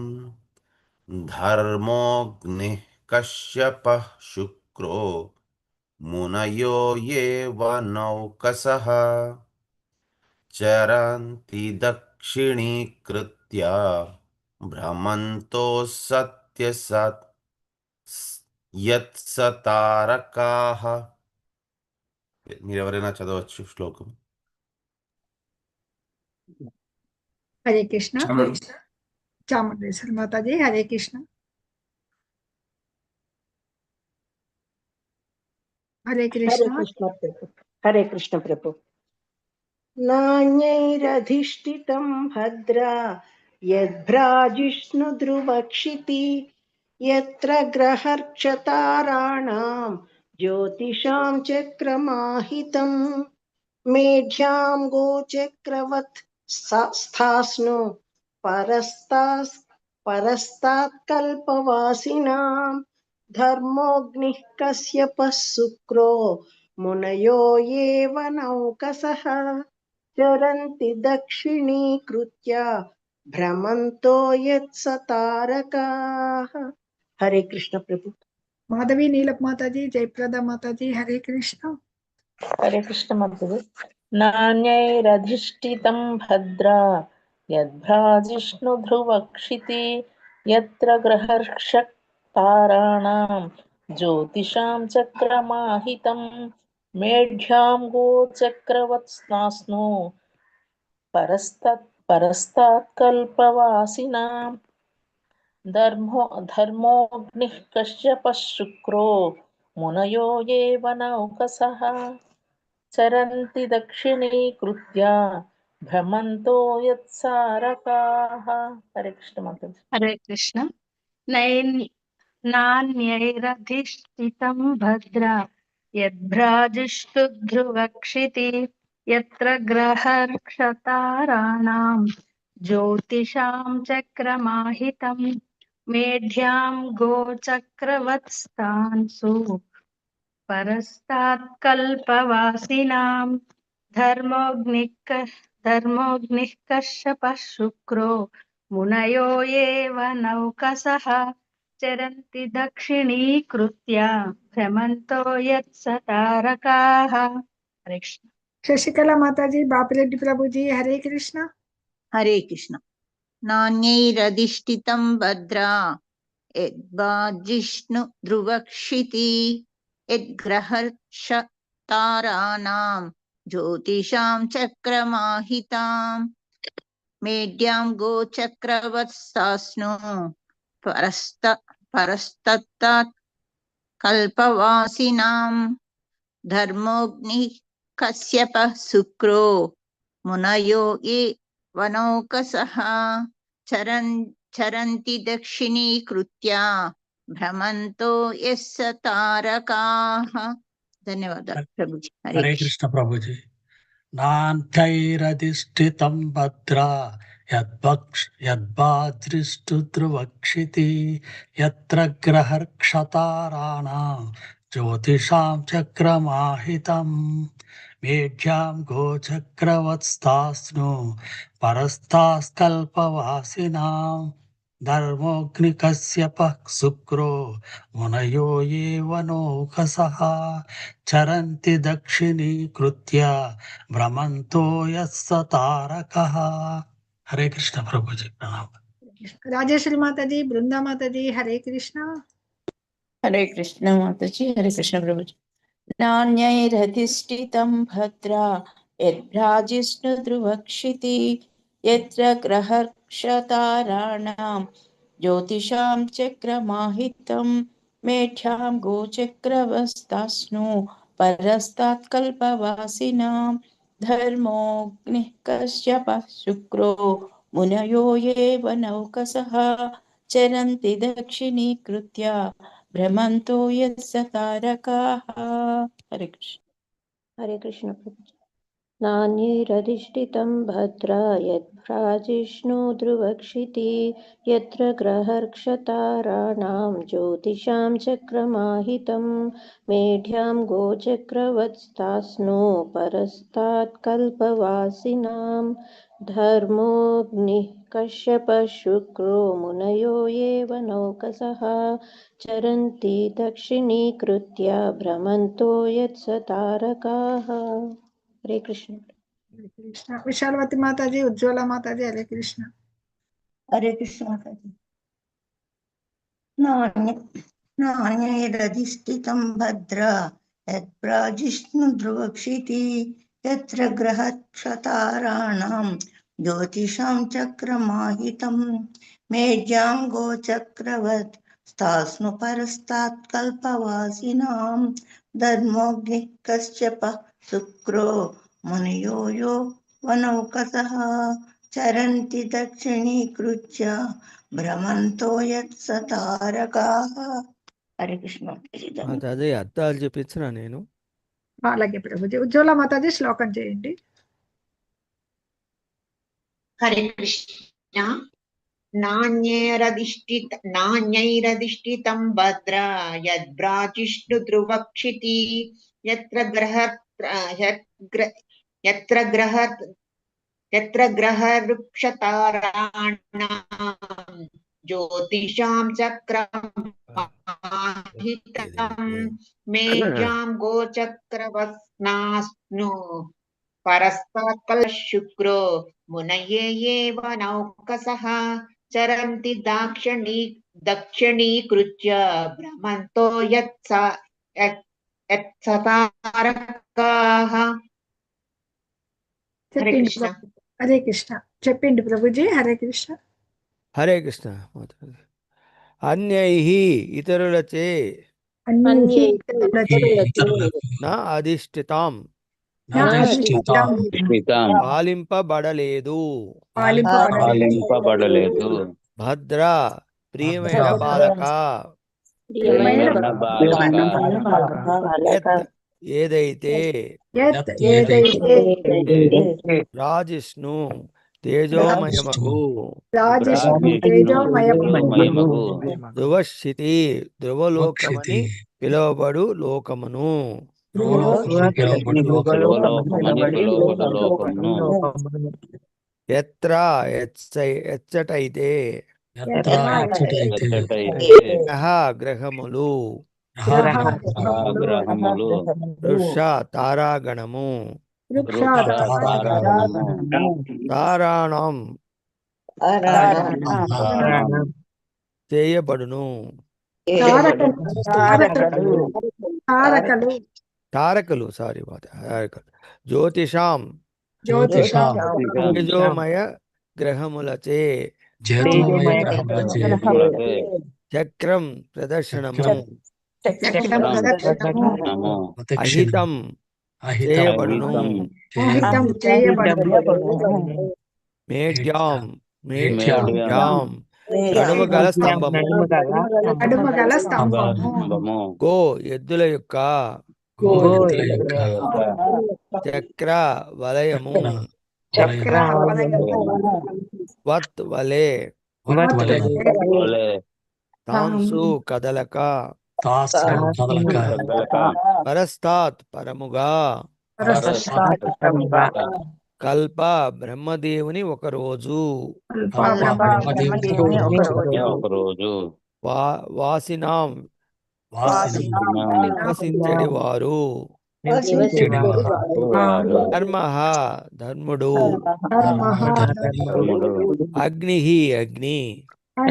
ధర్మోగ్నిః కశ్యపః శుక్రో మునయో ఏవ నౌకసః చరంతి దక్షిణీకృత్య భ్రమంతో సత్యసత్ యత్సతారకాః. మీరు ఎవరైనా చదవచ్చు శ్లోకం. హరే కృష్ణ. చాముండేశ్వరి మాతాజీ హరే కృష్ణ. హరే కృష్ణ. హరే కృష్ణ ప్రభు. నాణ్యైరధిష్ఠితం భద్రా యద్భ్రాజిష్ణు ధ్రువక్షితి యత్ర గ్రహర్క్షతారాణాం జ్యోతిషాం చక్రమాహితం మేఢ్యాం గోచక్రవత్ స్థాస్ను పరస్తాత్ కల్పవాసినాం ధర్మోగ్నిః కశ్యపః శుక్రో మునయో ఏవ నౌకసః చరంతి దక్షిణీకృత్య భ్రమంతో యత్సతారకాః. హరే కృష్ణ ప్రభు. మాధవి నీలప్ మాతాజీ, జయప్రద మాతాజీ హరే కృష్ణ. హరే కృష్ణ మాతాజీ. నాణ్యైరధిష్ఠితం భద్రా యద్భ్రాజిష్ణు ధ్రువక్షితి యత్ర గ్రహర్క్షతారాణాం జ్యోతిషాం చక్రమాహితం మేఢ్యాం గోచక్రవత్స్నాస్ను పరస్తాత్ కల్పవాసినాం ధర్మోగ్నిః కశ్యపః శుక్రో మునయో ఏవ నౌకసః చరంతి దక్షిణీకృత్య భ్రమంతో యత్సారకాః. హరే కృష్ణ మాతాజీ. హరే కృష్ణ. నాణ్యైరధిష్ఠితం భద్రా యద్భ్రాజిష్ణు ధ్రువక్షితి యత్ర గ్రహర్క్షతారాణాం జ్యోతిషాం చక్రమాహితం మేఢ్యాం గోచక్రవత్స్థాన్సు పరస్తాత్ కల్పవాసినాం ధర్మోగ్నిః కశ్యపః శుక్రో మునయో ఏవ నౌకసః చరంతి దక్షిణీకృత్య భ్రమంతో యత్సతారకాః. హరే కృష్ణ. శశికళ మాతాజీ, బాపిరెడ్డి ప్రభుజీ హరే కృష్ణ. హరే కృష్ణ. నాణ్యైరధిష్ఠితం భద్రా యద్భ్రాజిష్ణు ధ్రువక్షితి యద్గ్రహర్క్షతారాణాం ज्योतिषां चक्रमाहितां मेढ्यां गोचक्रवत्सास्नु परस्तत्तात् कल्पवासिनां धर्मोऽग्निः कश्यपः शुक्रो मुनयो ये वनौकसः चरन्ति दक्षिणीकृत्या भ्रमन्तो यस्य तारकाः। ధన్యవాదాలు ప్రభుజీ. హరే కృష్ణ ప్రభుజీ. నాంతైరధిష్ఠితం భద్రా యద్భాదృష్టు ధ్రువక్షితి యత్ర గ్రహర్క్షతారాణాం జ్యోతిషాం చక్రమాహితం మేఢ్యాం గోచక్రవత్స్తాస్ను పరస్తాస్కల్పవాసినాం ధర్మోగ్ని కశ్యపః శుక్రో మునయో ఏ వనోకసః చరంతి దక్షిణీకృత్య భ్రమంతో యస్స తారకః. హరే కృష్ణ ప్రభుజీ. ప్రణామ. రాజేశ్వరి మాతాజీ, బృందా మాతాజీ, హరే కృష్ణ. హరే కృష్ణ మాతాజీ. హరే కృష్ణ ప్రభుజీ. నాణ్యైరధిష్ఠితం భద్రా యద్భ్రాజిష్ణు ధ్రువక్షితి యత్ర గ్రహర్క్షతారాణాం జ్యోతిషాం చక్రమాహితం మేఢ్యాం గోచక్రవస్తాస్ను పరస్తాత్ కల్పవాసినాం ధర్మోగ్నిః కశ్యపః శుక్రో మునయో ఏ వనౌకసః చరంతి దక్షిణీకృత్య భ్రమంతో యస్య తారకాః. హరే కృష్ణ. హరే కృష్ణ ప్రభుజీ. నాణ్యైరధిష్ఠితం భద్రా యద్భ్రాజిష్ణు ధ్రువక్షితి యత్ర గ్రహర్క్షతారాణాం జ్యోతిషాం చక్రమాహితం మేఢ్యాం గోచక్రవత్స్తాస్ను పరస్తాత్ కల్పవాసినాం ధర్మోగ్నిః కశ్యపః శుక్రో మునయో ఏ వనౌకసః చరంతి దక్షిణీకృత్య భ్రమంతో యత్స తారకాః. హరే కృష్ణ. హరే కృష్ణ. విశాలవతి మాతాజీ, ఉజ్వల మాతాజీ, హరే కృష్ణ. హరే కృష్ణ మాతాజీ. నాణ్యైరధిష్ఠితం భద్రా యద్భ్రాజిష్ణు ధ్రువక్షితి యత్ర గ్రహక్షతారాణాం జ్యోతిషాం చక్రమాహితం మేఢ్యాం గోచక్రవత్ స్థాస్ను పరస్తాత్ కల్పవాసినాం ధర్మోగ్నిః కశ్యపః శుక్రో మునయో యో వనౌకసః చరంతి దక్షిణీకృత్య భ్రమంతో యత్స తారకాః. హరే కృష్ణ. అదే అర్థాలు చెప్పించిన నేను. అలాగే ప్రభుజీ. ఉజ్వల మాతాజీ, శ్లోకం చేయండి. హరే కృష్ణ. నాణ్యైరధిష్ఠితం భద్రా యద్భ్రాజిష్ణు ధ్రువక్షితి యత్ర గ్రహర్క్షతారాణాం జ్యోతిషాం చక్రమాహితం మేఢ్యాం గోచక్రవత్సాస్ను పరస్తాత్ శుక్రో మునయే ఏ వనౌకసః చరంతి దక్షిణీకృత్య భ్రమంతో యత్స తారకాః. హరే కృష్ణ. హరే కృష్ణ. చెప్పండి ప్రభుజీ. హరే కృష్ణ. హరే కృష్ణ మాతాజీ. అన్యైః ఇతరులచే నా అధిష్ఠితాం పాలింపబడలేదు భద్ర ప్రియమైన బాలక ఏదైతే రాజిష్ణు తేజోమయమగు ధ్రువస్థితి ధ్రువలోకమని పిలువబడు లోకమును ఎచ్చటైతే గ్రహములు వృష తారాగణము తారాణం చేయబడును తారకులు సారీ తారకులు జ్యోతిషాం జ్యోతిషాం తేజోమయ గ్రహములచే జ్యోతిర్మయ గ్రహములచే చక్రం ప్రదర్శనము చక్రం ప్రదర్శనము అహితం చేయబడును అహితం చేయబడును మేఢ్యాం మేఢ్యాం నడుము గల స్తంభము నడుమ గల స్తంభము గో ఎద్దుల యొక్క చక్ర వలయము చక్ర వలయము వత్ వలే వలె తాంసు కదలక పరస్తాత్ పరముగా కల్ప బ్రహ్మదేవుని ఒక రోజు ఒకరోజు వాసినాం నివసించడి వారు ధర్మ ధర్ముడు అగ్ని అగ్ని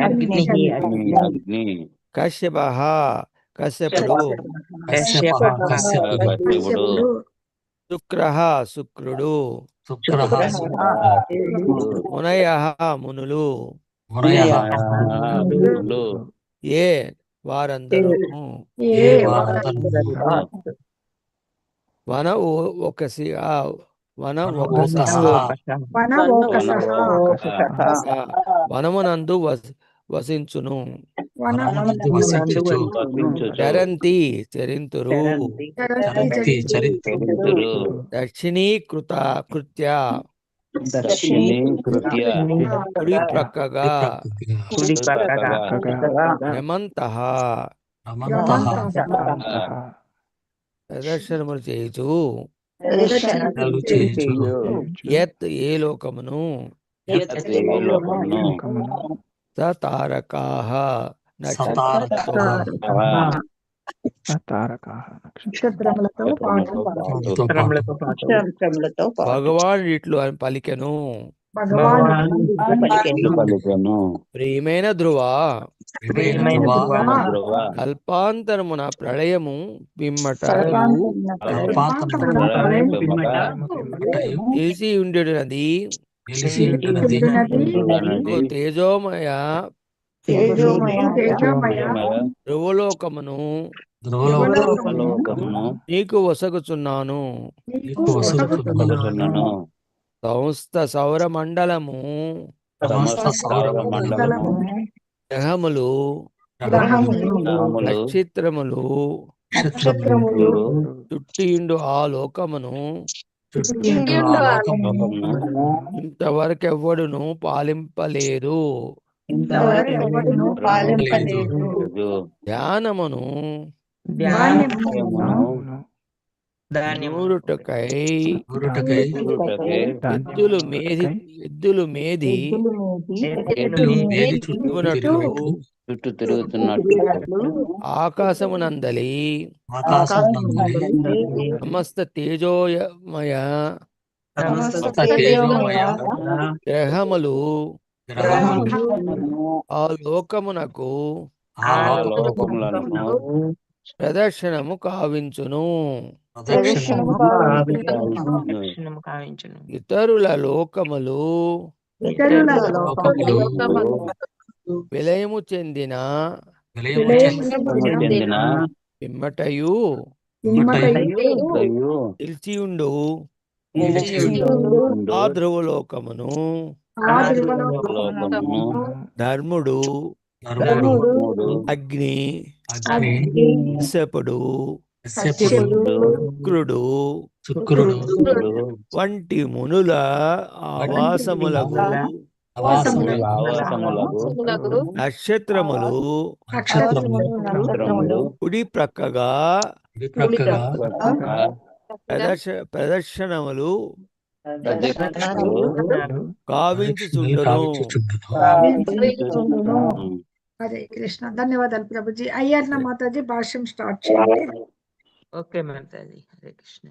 అగ్ని కశ్యప కశ్యపుడు శుక్ర శుక్రుడు మునయ మునులు ఏ వారందరూ వన వనమునందు వసించును చరంతి చరింతురు దక్షిణీకృత కృత్య కుడి ప్రక్కగా హేమంతః ప్రదర్శనములు చేయుచు యత్ ఏ లోకమును తారకాః భగవాన్ ఇట్లు అని పలికెను ప్రియమైన ధ్రువ కల్పాంతరమున ప్రళయము పిమ్మట చేసి ఉండేది తేజోమయ ధ్రువలోకమును నీకు వసగుచున్నాను సంస్థ సౌర మండలము గ్రహములు నక్షత్రములు చుట్టిండు ఆ లోకమును ఇంతవరకు ఎవ్వడును పాలింపలేదు ధ్యానమును నూరుటకై ఎద్దులు మేధి చుట్టూ తిరుగుతున్నట్టు ఆకాశమునందలి సమస్త తేజోమయ గ్రహములు ఆ లోకమునకు ప్రదర్శనము కావించును ఇతరుల లోకములు విలయము చెందిన పిమ్మటయు నిలిచియుండు ఆ ధ్రువలోకమును ధర్ముడు అగ్ని కశ్యపుడు శుక్రుడు వంటి మునుల ఆవాసములకు నక్షత్రములు కుడి ప్రక్కగా ప్రదర్శనములు కావించుచుండును. హరే కృష్ణ. ధన్యవాదాలు ప్రభుజీ. అయ్యన్న మాతాజీ భాష్యం స్టార్ట్ చేయండి. ఓకే మాతాజీ. హరే కృష్ణ.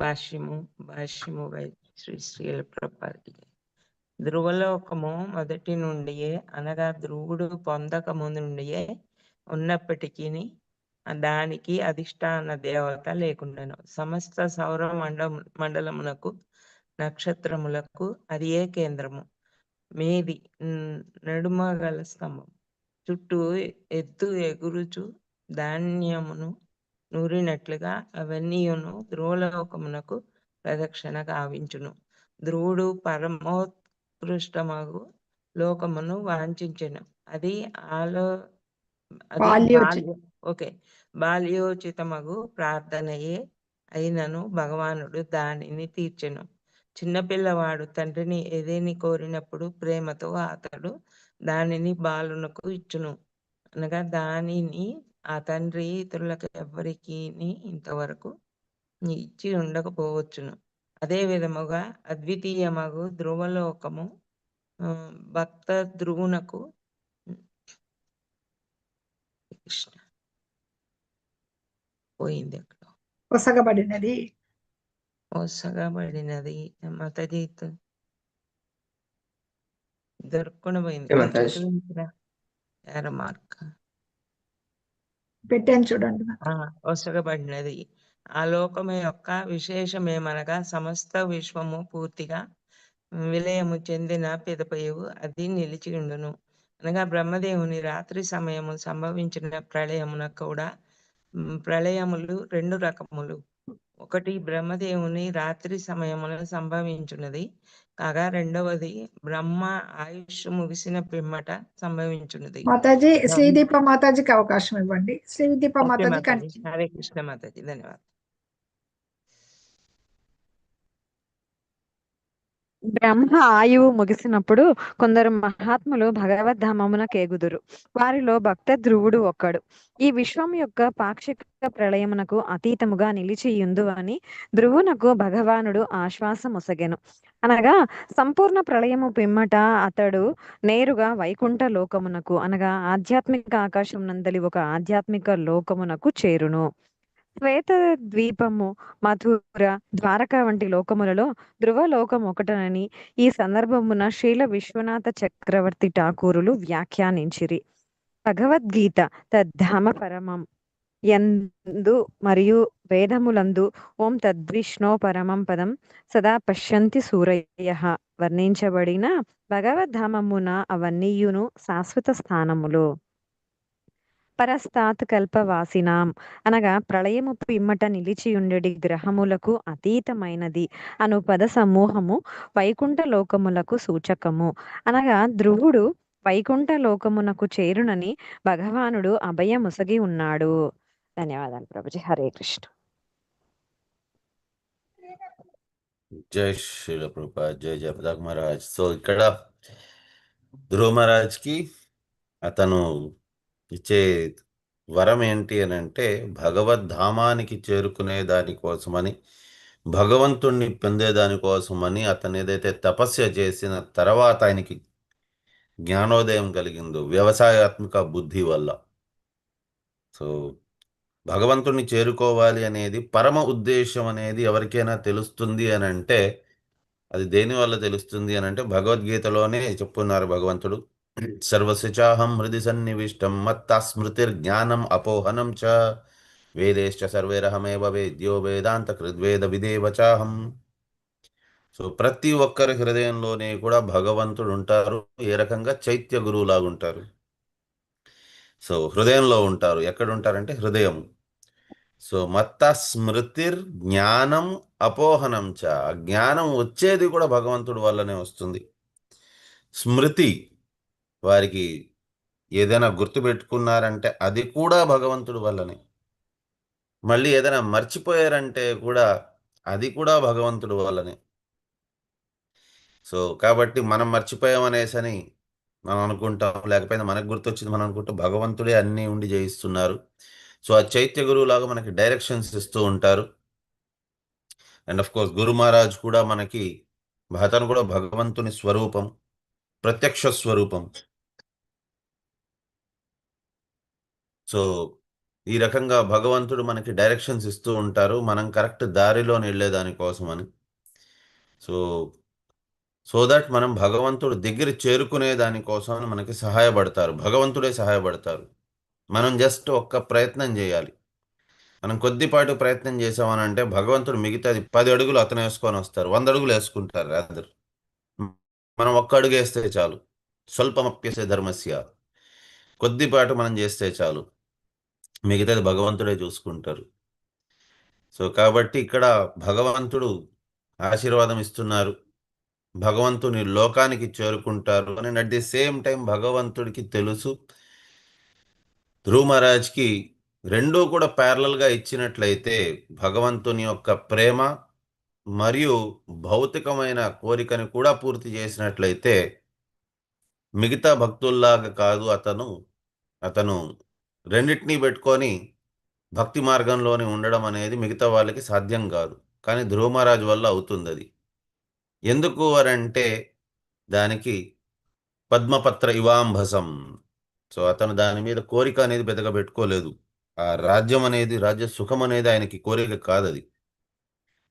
భాష్యము బై శ్రీ శ్రీల ప్రభుపాదికి. ధ్రువలోకము మొదటి నుండియే అనగా ధ్రువుడు పొందక ముందు నుండియే ఉన్నప్పటికీ దానికి అధిష్టాన దేవత లేకుండాను. సమస్త సౌర మండలమునకు నక్షత్రములకు అది ఏ కేంద్రము. మేది నడుమ గల స్తంభం. చుట్టూ ఎత్తు ఎగురుచు ధాన్యమును నూరినట్లుగా అవన్నీయును ధ్రువలోకమునకు ప్రదక్షిణ గావించును. ధ్రువుడు పరమోత్కృష్టమగు లోకమును వాంఛించెను. అది బాల్యోచితమగు ప్రార్థనయే అయినను భగవానుడు దానిని తీర్చెను. చిన్నపిల్లవాడు తండ్రిని ఏదేని కోరినప్పుడు ప్రేమతో అతడు దానిని బాలునకు ఇచ్చును. అనగా దానిని ఆ తండ్రి ఇతరులకు ఎవ్వరికి ఇంతవరకు ఇచ్చి ఉండకపోవచ్చును. అదే విధముగా అద్వితీయమగు ధ్రువలోకము భక్త ధ్రువునకు పోయింది. అక్కడ ఒసగబడినది మాతాజీ దొరుకుని పోయింది. మార్క్ పెట్టాను చూడండి. ఒసగబడినది. ఆ లోకము యొక్క విశేషమేమనగా సమస్త విశ్వము పూర్తిగా విలయము చెందిన పిదపయు అది నిలిచి ఉండును. అనగా బ్రహ్మదేవుని రాత్రి సమయము సంభవించిన ప్రళయమున కూడా ప్రళయములు రెండు రకములు. ఒకటి బ్రహ్మదేవుని రాత్రి సమయమున సంభవించున్నది కాగా, రెండవది బ్రహ్మ ఆయుష్ ముగిసిన పిమ్మట సంభవించున్నది. మాతాజీ శ్రీదీప మాతాజీకి అవకాశం ఇవ్వండి. శ్రీదీప మాతాజీ. హరే కృష్ణ మాతాజీ, ధన్యవాదాలు. బ్రహ్మ ఆయువు ముగిసినప్పుడు కొందరు మహాత్ములు భగవద్ధామమున కేగుదురు. వారిలో భక్త ధ్రువుడు ఒక్కడు. ఈ విశ్వం యొక్క పాక్షిక ప్రళయమునకు అతీతముగా నిలిచియుందు అని ధ్రువునకు భగవానుడు ఆశ్వాసమొసగెను. అనగా సంపూర్ణ ప్రళయము పిమ్మట అతడు నేరుగా వైకుంఠ లోకమునకు అనగా ఆధ్యాత్మిక ఆకాశం నందలి ఒక ఆధ్యాత్మిక లోకమునకు చేరును. శ్వేత ద్వీపము, మథుర, ద్వారక వంటి లోకములలో ధ్రువలోకం ఒకటనని ఈ సందర్భమున శ్రీల విశ్వనాథ చక్రవర్తి ఠాకూరులు వ్యాఖ్యానించిరి. భగవద్గీత తద్ధామ పరమం యందు మరియు వేదములందు ఓం తద్విష్ణో పరమం పదం సదా పశ్యంతి సూరయః వర్ణించబడిన భగవద్ధామమున అవన్నీయును శాశ్వత స్థానములు. పరస్తాత్ కల్పవాసినాం అనగా ప్రళయము పిమ్మట నిలిచియుండెడి గ్రహములకు అతీతమైనది అను పద సమూహము వైకుంఠ లోకములకు సూచకము. అనగా ధ్రువుడు వైకుంఠ లోకమునకు చేరునని భగవానుడు అభయముసగి ఉన్నాడు. ధన్యవాదాలు ప్రభుజీ. హరే కృష్ణ. జై శ్రీల ప్రభుపాద్, జై జయపతాక్ మహారాజ్. సో ఇక్కడ ధ్రువ మహారాజ్కి అతను ఇచ్చే వరం ఏంటి అని అంటే భగవద్ధామానికి చేరుకునే దానికోసమని, భగవంతుణ్ణి పొందేదానికోసమని అతను ఏదైతే తపస్య చేసిన తర్వాత ఆయనకి జ్ఞానోదయం కలిగిందో వ్యవసాయాత్మక బుద్ధి వల్ల. సో భగవంతుణ్ణి చేరుకోవాలి అనేది పరమ ఉద్దేశం అనేది ఎవరికైనా తెలుస్తుంది అని అంటే అది దేని వల్ల తెలుస్తుంది అని అంటే భగవద్గీతలోనే చెప్పున్నారు భగవంతుడు, సర్వస్యాహం హృది సన్నివిష్టం మత్తా స్మృతిర్జ్ఞానం అపోహనం చ వేదేశ్చ సర్వేరహమేవ వేద్యో వేదాంత కృద్వేద విదేవచాహం. సో ప్రతి ఒక్కరి హృదయంలోనే కూడా భగవంతుడు ఉంటారు. ఏ రకంగా చైత్య గురువులాగా ఉంటారు. సో హృదయంలో ఉంటారు. ఎక్కడ ఉంటారంటే హృదయం. సో మత్త స్మృతిర్ జ్ఞానం అపోహనం చ, జ్ఞానం వచ్చేది కూడా భగవంతుడు వల్లనే వస్తుంది. స్మృతి, వారికి ఏదైనా గుర్తుపెట్టుకున్నారంటే అది కూడా భగవంతుడు వల్లనే. మళ్ళీ ఏదైనా మర్చిపోయారంటే కూడా అది కూడా భగవంతుడు వల్లనే. సో కాబట్టి మనం మర్చిపోయామనేసని మనం అనుకుంటాం, లేకపోతే మనకు గుర్తొచ్చింది మనం అనుకుంటాం. భగవంతుడే అన్నీ ఉండి జయిస్తున్నారు. సో ఆ చైత్య గురువులాగా మనకి డైరెక్షన్స్ ఇస్తూ ఉంటారు. అండ్ ఆఫ్ కోర్స్ గురు మహారాజ్ కూడా మనకి, అతను కూడా భగవంతుని స్వరూపం, ప్రత్యక్ష స్వరూపం. సో ఈ రకంగా భగవంతుడు మనకి డైరెక్షన్స్ ఇస్తూ ఉంటారు, మనం కరెక్ట్ దారిలో వెళ్ళేదానికోసమని. సో దట్ మనం భగవంతుడు దగ్గర చేరుకునే దానికోసం మనకి సహాయపడతారు, భగవంతుడే సహాయపడతారు. మనం జస్ట్ ఒక్క ప్రయత్నం చేయాలి. మనం కొద్దిపాటి ప్రయత్నం చేసామనంటే భగవంతుడు మిగతాది 10 అడుగులు అతను వేసుకొని వస్తారు, 100 అడుగులు వేసుకుంటారు అందరు. మనం ఒక్క అడుగు వేస్తే చాలు. స్వల్పమప్యసే ధర్మస్య, కొద్దిపాటు మనం చేస్తే చాలు, మిగతాది భగవంతుడే చూసుకుంటారు. సో కాబట్టి ఇక్కడ భగవంతుడు ఆశీర్వాదం ఇస్తున్నారు, భగవంతుని లోకానికి చేరుకుంటారు అని. అట్ ది సేమ్ టైం భగవంతుడికి తెలుసు ధ్రువ మహారాజ్కి రెండూ కూడా ప్యారలల్గా ఇచ్చినట్లయితే భగవంతుని యొక్క ప్రేమ మరియు భౌతికమైన కోరికని కూడా పూర్తి చేసినట్లయితే మిగతా భక్తుల్లాగా కాదు, అతను రెండింటినీ పెట్టుకొని భక్తి మార్గంలోనే ఉండడం అనేది మిగతా వాళ్ళకి సాధ్యం కాదు. కానీ ధ్రువ మహారాజ్ వల్ల అవుతుంది అది. ఎందుకు అనంటే దానికి పద్మపత్ర ఇవాంభసం. సో అతను దాని మీద కోరిక అనేది పెద్దగా పెట్టుకోలేదు. ఆ రాజ్యం అనేది, రాజ్య సుఖం అనేది ఆయనకి కోరిక కాదు.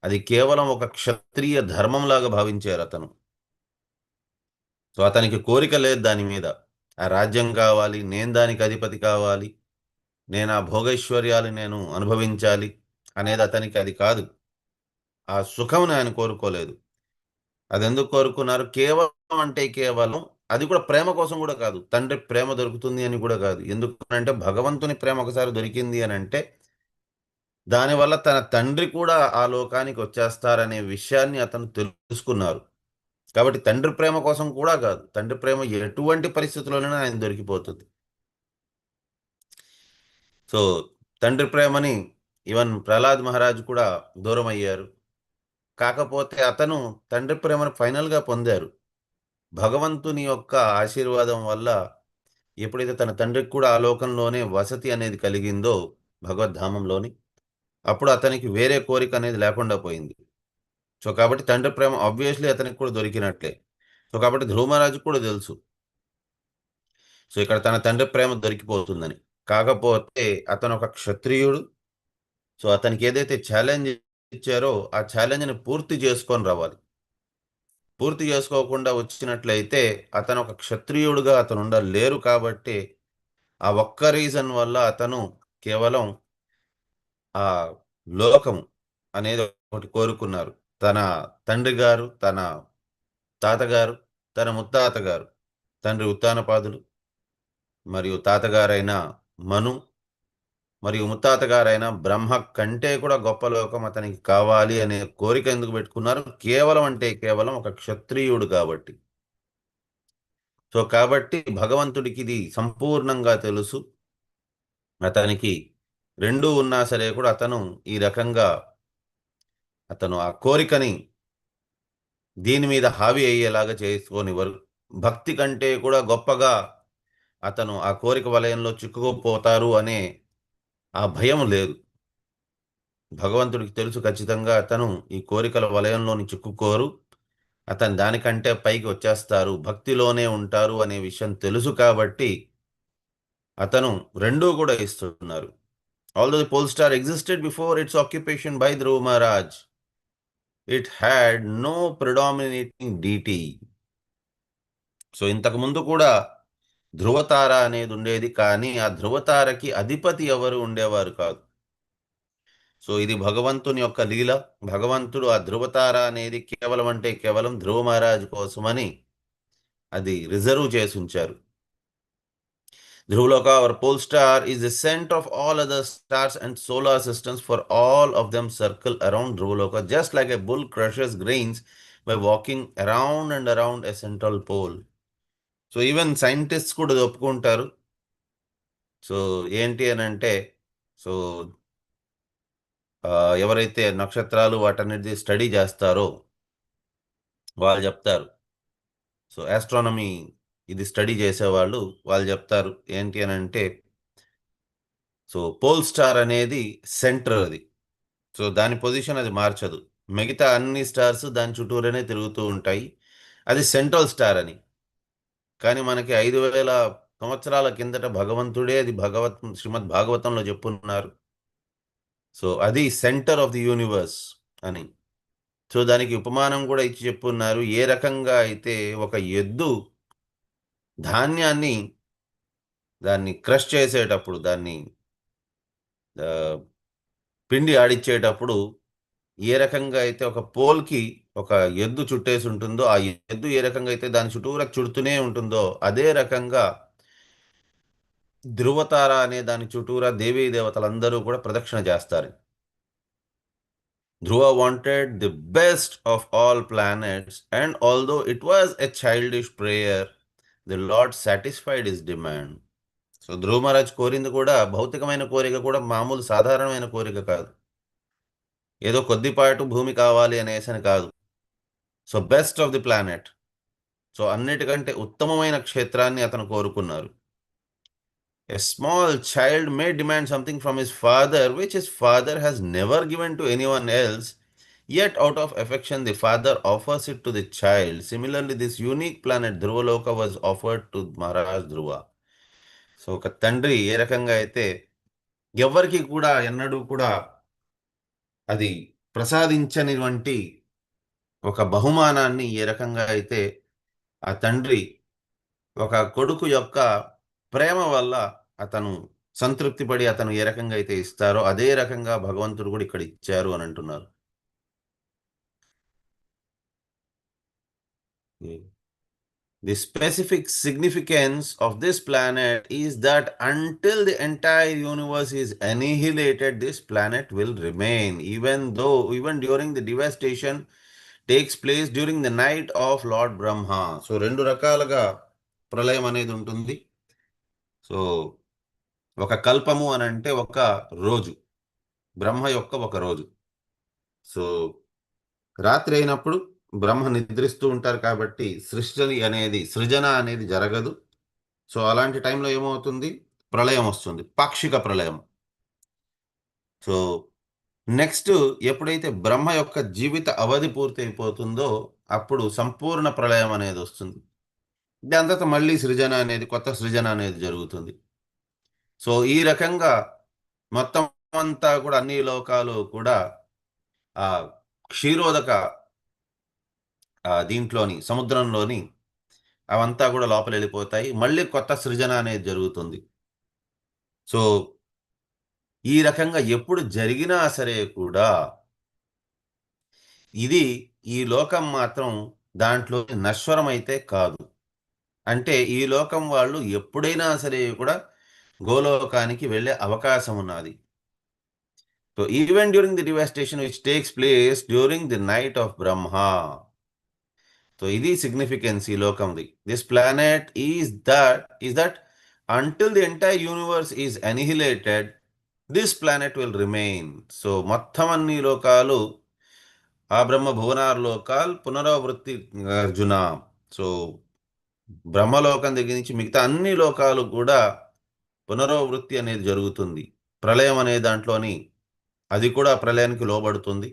అది కేవలం ఒక క్షత్రియ ధర్మంలాగా భావించారు అతను. సో అతనికి కోరిక లేదు దాని మీద. ఆ రాజ్యం కావాలి, నేను దానికి అధిపతి కావాలి, నేను ఆ భోగైశ్వర్యాలు నేను అనుభవించాలి అనేది అతనికి అది కాదు. ఆ సుఖంని ఆయన కోరుకోలేదు. అది ఎందుకు కోరుకున్నారు? కేవలం అంటే కేవలం అది కూడా ప్రేమ కోసం కూడా కాదు, తండ్రి ప్రేమ దొరుకుతుంది అని కూడా కాదు. ఎందుకంటే భగవంతుని ప్రేమ ఒకసారి దొరికింది అని అంటే దానివల్ల తన తండ్రి కూడా ఆ లోకానికి వచ్చేస్తారనే విషయాన్ని అతను తెలుసుకున్నారు. కాబట్టి తండ్రి ప్రేమ కోసం కూడా కాదు, తండ్రి ప్రేమ ఎటువంటి పరిస్థితుల్లోనైనా ఆయన దొరికిపోతుంది. సో తండ్రి ప్రేమని ఈవెన్ ప్రహ్లాద్ మహారాజ్ కూడా దూరం అయ్యారు. కాకపోతే అతను తండ్రి ప్రేమను ఫైనల్గా పొందారు. భగవంతుని యొక్క ఆశీర్వాదం వల్ల ఎప్పుడైతే తన తండ్రికి కూడా ఆ లోకంలోనే వసతి అనేది కలిగిందో భగవద్ధామంలోని, అప్పుడు అతనికి వేరే కోరిక అనేది లేకుండా పోయింది. సో కాబట్టి తండ్రి ప్రేమ ఆబ్వియస్లీ అతనికి కూడా దొరికినట్లే. సో కాబట్టి ధ్రువ మహారాజు కూడా తెలుసు సో ఇక్కడ తన తండ్రి ప్రేమ దొరికిపోతుందని. కాకపోతే అతను ఒక క్షత్రియుడు. సో అతనికి ఏదైతే ఛాలెంజ్ ఇచ్చారో ఆ ఛాలెంజ్ని పూర్తి చేసుకొని రావాలి. పూర్తి చేసుకోకుండా వచ్చినట్లయితే అతను ఒక క్షత్రియుడుగా అతను ఉండలేరు. కాబట్టి ఆ ఒక్క రీజన్ వల్ల అతను కేవలం ఆ లోకము అనేది ఒకటి కోరుకున్నారు. తన తండ్రి గారు, తన తాతగారు, తన ముత్తాతగారు, తండ్రి ఉత్తానపాదులు మరియు తాతగారైన మను మరియు ముత్తాతగారైన బ్రహ్మ కంటే కూడా గొప్ప లోకం అతనికి కావాలి అనే కోరిక ఎందుకు పెట్టుకున్నారు? కేవలం అంటే కేవలం ఒక క్షత్రియుడు కాబట్టి. సో కాబట్టి భగవంతుడికి ఇది సంపూర్ణంగా తెలుసు. అతనికి రెండూ ఉన్నా సరే కూడా అతను ఈ రకంగా అతను ఆ కోరికని దీని మీద హావి అయ్యేలాగా చేసుకోనివ్వరు. భక్తి కంటే కూడా గొప్పగా అతను ఆ కోరిక వలయంలో చిక్కుకుపోతారు అనే ఆ భయం లేదు. భగవంతుడికి తెలుసు ఖచ్చితంగా అతను ఈ కోరికల వలయంలోని చిక్కుకోరు, అతను దానికంటే పైకి వచ్చేస్తారు, భక్తిలోనే ఉంటారు అనే విషయం తెలుసు. కాబట్టి అతను రెండూ కూడా ఇస్తున్నారు. Although the pole star existed before its occupation by Dhruva Maharaj, it had no predominating deity. So ఇంతకు ముందు కూడా ధ్రువతార అనేది ఉండేది, కానీ ఆ ధ్రువతారకి అధిపతి ఎవరు ఉండేవారు కాదు. సో ఇది భగవంతుని యొక్క లీల. భగవంతుడు ఆ ధ్రువతార అనేది కేవలం అంటే కేవలం ధ్రువ మహారాజ్ కోసమని అది రిజర్వ్ చేసి ఉంచారు. Dhruvaloka, our pole star, is the center of all other stars and solar systems. For all of them circle around Dhruvaloka, just like a bull crushes grains by walking around and around a central pole. So even scientists could ఒప్పుకుంటారు. So ఏంటి అని అంటే, so ఎవరైతే నక్షత్రాలు వాటన్నిటి study చేస్తారో వాళ్ళు చెప్తారు. సో ఆస్ట్రానమీ ఇది స్టడీ చేసేవాళ్ళు వాళ్ళు చెప్తారు ఏంటి అని అంటే, సో పోల్ స్టార్ అనేది సెంటర్ అది. సో దాని పొజిషన్ అది మార్చదు. మిగతా అన్ని స్టార్స్ దాని చుట్టూరేనే తిరుగుతూ ఉంటాయి. అది సెంట్రల్ స్టార్ అని. కానీ మనకి 5000 సంవత్సరాల కిందట భగవంతుడే అది శ్రీమద్ భాగవతంలో చెప్పున్నారు. సో అది సెంటర్ ఆఫ్ ది యూనివర్స్ అని. సో దానికి ఉపమానం కూడా ఇచ్చి చెప్పున్నారు. ఏ రకంగా అయితే ఒక ఎద్దు ధాన్యాన్ని దాన్ని క్రష్ చేసేటప్పుడు, దాన్ని పిండి ఆడిచ్చేటప్పుడు ఏ రకంగా అయితే ఒక పోల్కి ఒక ఎద్దు చుట్టేసి ఉంటుందో, ఆ ఎద్దు ఏ రకంగా అయితే దాని చుట్టూరా చుడుతూనే ఉంటుందో, అదే రకంగా ధ్రువతార అనే దాని చుట్టూరా దేవీ దేవతలందరూ కూడా ప్రదక్షిణ చేస్తారు. ధ్రువ wanted the best of all planets, and although it was a childish prayer, the Lord satisfied his demand. So Dhruva Maharaj కోరింది కూడా భౌతికమైన కోరిక, కూడా మామూలు సాధారణమైన కోరిక కాదు, ఏదో కొద్దిపాటు భూమి కావాలి అనేసని కాదు. So best of the planet, so అన్నిటికంటే ఉత్తమమైన క్షేత్రాన్ని అతను కోరుకున్నారు. A small child may demand something from his father which his father has never given to anyone else, yet out of affection the father offers it to the child. Similarly, this unique planet Dhruvaloka was offered to Maharaj Dhruva. So ఒక తండ్రి ఏ రకంగా అయితే ఎవరికి కూడా ఎన్నడూ కూడా అది ప్రసాదించనివంటి ఒక బహుమానాన్ని ఏ రకంగా అయితే ఆ తండ్రి ఒక కొడుకు యొక్క ప్రేమ వల్ల అతను సంతృప్తి పడి అతను ఏ రకంగా అయితే ఇస్తారో, అదే రకంగా భగవంతుడు కూడా ఇక్కడ ఇచ్చారు అని అంటున్నారు. The specific significance of this planet is that until the entire universe is annihilated, this planet will remain, even during the devastation takes place during the night of Lord Brahma. So రెండు రకాలుగా ప్రళయం అనేది ఉంటుంది. So ఒక కల్పము అని అంటే ఒక రోజు, బ్రహ్మ యొక్క ఒక రోజు. సో రాత్రి అయినప్పుడు బ్రహ్మ నిద్రిస్తూ ఉంటారు కాబట్టి సృజన అనేది జరగదు. సో అలాంటి టైంలో ఏమవుతుంది, ప్రళయం వస్తుంది, పాక్షిక ప్రళయం. సో నెక్స్ట్ ఎప్పుడైతే బ్రహ్మ యొక్క జీవిత అవధి పూర్తి అయిపోతుందో అప్పుడు సంపూర్ణ ప్రళయం అనేది వస్తుంది. దాని తర్వాత మళ్ళీ కొత్త సృజన అనేది జరుగుతుంది. సో ఈ రకంగా మొత్తం అంతా కూడా అన్ని లోకాలు కూడా ఆ క్షీరోదక దీంట్లోని సముద్రంలోని అవంతా కూడా లోపల వెళ్ళిపోతాయి, మళ్ళీ కొత్త సృజన అనేది జరుగుతుంది. సో ఈ రకంగా ఎప్పుడు జరిగినా సరే కూడా ఇది ఈ లోకం మాత్రం దాంట్లో నశ్వరమైతే కాదు. అంటే ఈ లోకం వాళ్ళు ఎప్పుడైనా సరే కూడా గోలోకానికి వెళ్ళే అవకాశం ఉన్నది. So even during the devastation which takes place during the night of Brahma. So ఇది సిగ్నిఫికెన్స్ ఈ లోకంది. This planet is that until the entire universe is annihilated, this planet will remain. So మొత్తం అన్ని లోకాలు, ఆ బ్రహ్మ భువనార్ లోకాల్ పునరావృత్తి అర్జున. సో బ్రహ్మలోకం దగ్గర నుంచి మిగతా అన్ని లోకాలు కూడా పునరావృత్తి అనేది జరుగుతుంది. ప్రళయం అనే దాంట్లోని అది కూడా ప్రళయానికి లోబడుతుంది,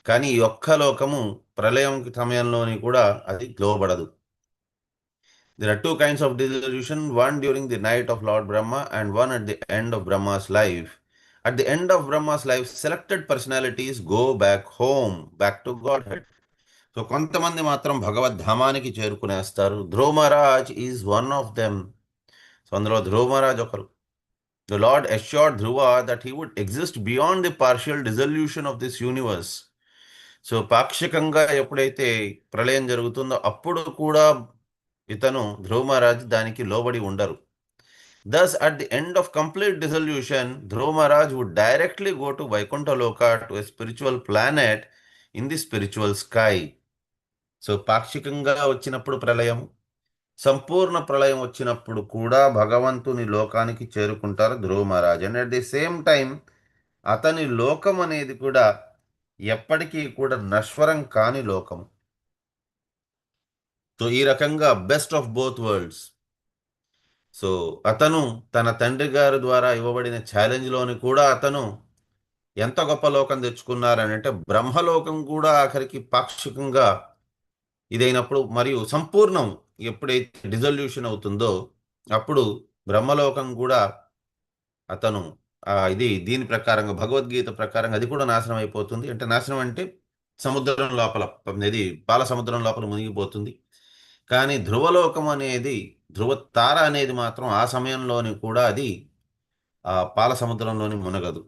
కానీ ఈ ఒక్క లోకము ప్రళయం సమయంలోని కూడా అది లోబడదు. There are two kinds of dissolution, one during the night of Lord Brahma and one at the end of Brahma's life. At the end of Brahma's life, selected personalities go back home, back to Godhead. So కొంతమంది మాత్రం భగవద్ధామానికి చేరుకునేస్తారు. Dhruva Maharaj is one of them. So అందులో ధ్రువ మహారాజ్ ఒకరు. The Lord assured Dhruva that he would exist beyond the partial dissolution of this universe. So పాక్షికంగా ఎప్పుడైతే ప్రళయం జరుగుతుందో అప్పుడు కూడా ఇతను ధ్రువ మహారాజ్ దానికి లోబడి ఉండరు. Thus, at the end of complete dissolution, Dhruva Maharaj would directly go to Vaikuntha Loka, to a spiritual planet in the spiritual sky. So పాక్షికంగా వచ్చినప్పుడు ప్రళయం, సంపూర్ణ ప్రళయం వచ్చినప్పుడు కూడా భగవంతుని లోకానికి చేరుకుంటారు Dhruva Maharaj. And at the same time అతని లోకం అనేది కూడా ఎప్పటికీ కూడా నశ్వరం కాని లోకం. సో ఈ రకంగా best of both worlds. So అతను తన తండ్రి గారి ద్వారా ఇవ్వబడిన ఛాలెంజ్లోని కూడా అతను ఎంత గొప్ప లోకం తెచ్చుకున్నారని అంటే బ్రహ్మలోకం కూడా ఆఖరికి పాక్షికంగా ఇదైనప్పుడు మరియు సంపూర్ణం ఎప్పుడైతే డిజల్యూషన్ అవుతుందో అప్పుడు బ్రహ్మలోకం కూడా అతను దీని ప్రకారంగా భగవద్గీత ప్రకారంగా అది కూడా నాశనం అయిపోతుంది. అంటే నాశనం అంటే సముద్రం లోపల, ఇది పాల సముద్రం లోపల మునిగిపోతుంది. కానీ ధ్రువలోకం అనేది, ధ్రువ తార అనేది మాత్రం ఆ సమయంలోని కూడా అది ఆ పాల సముద్రంలోని మునగదు.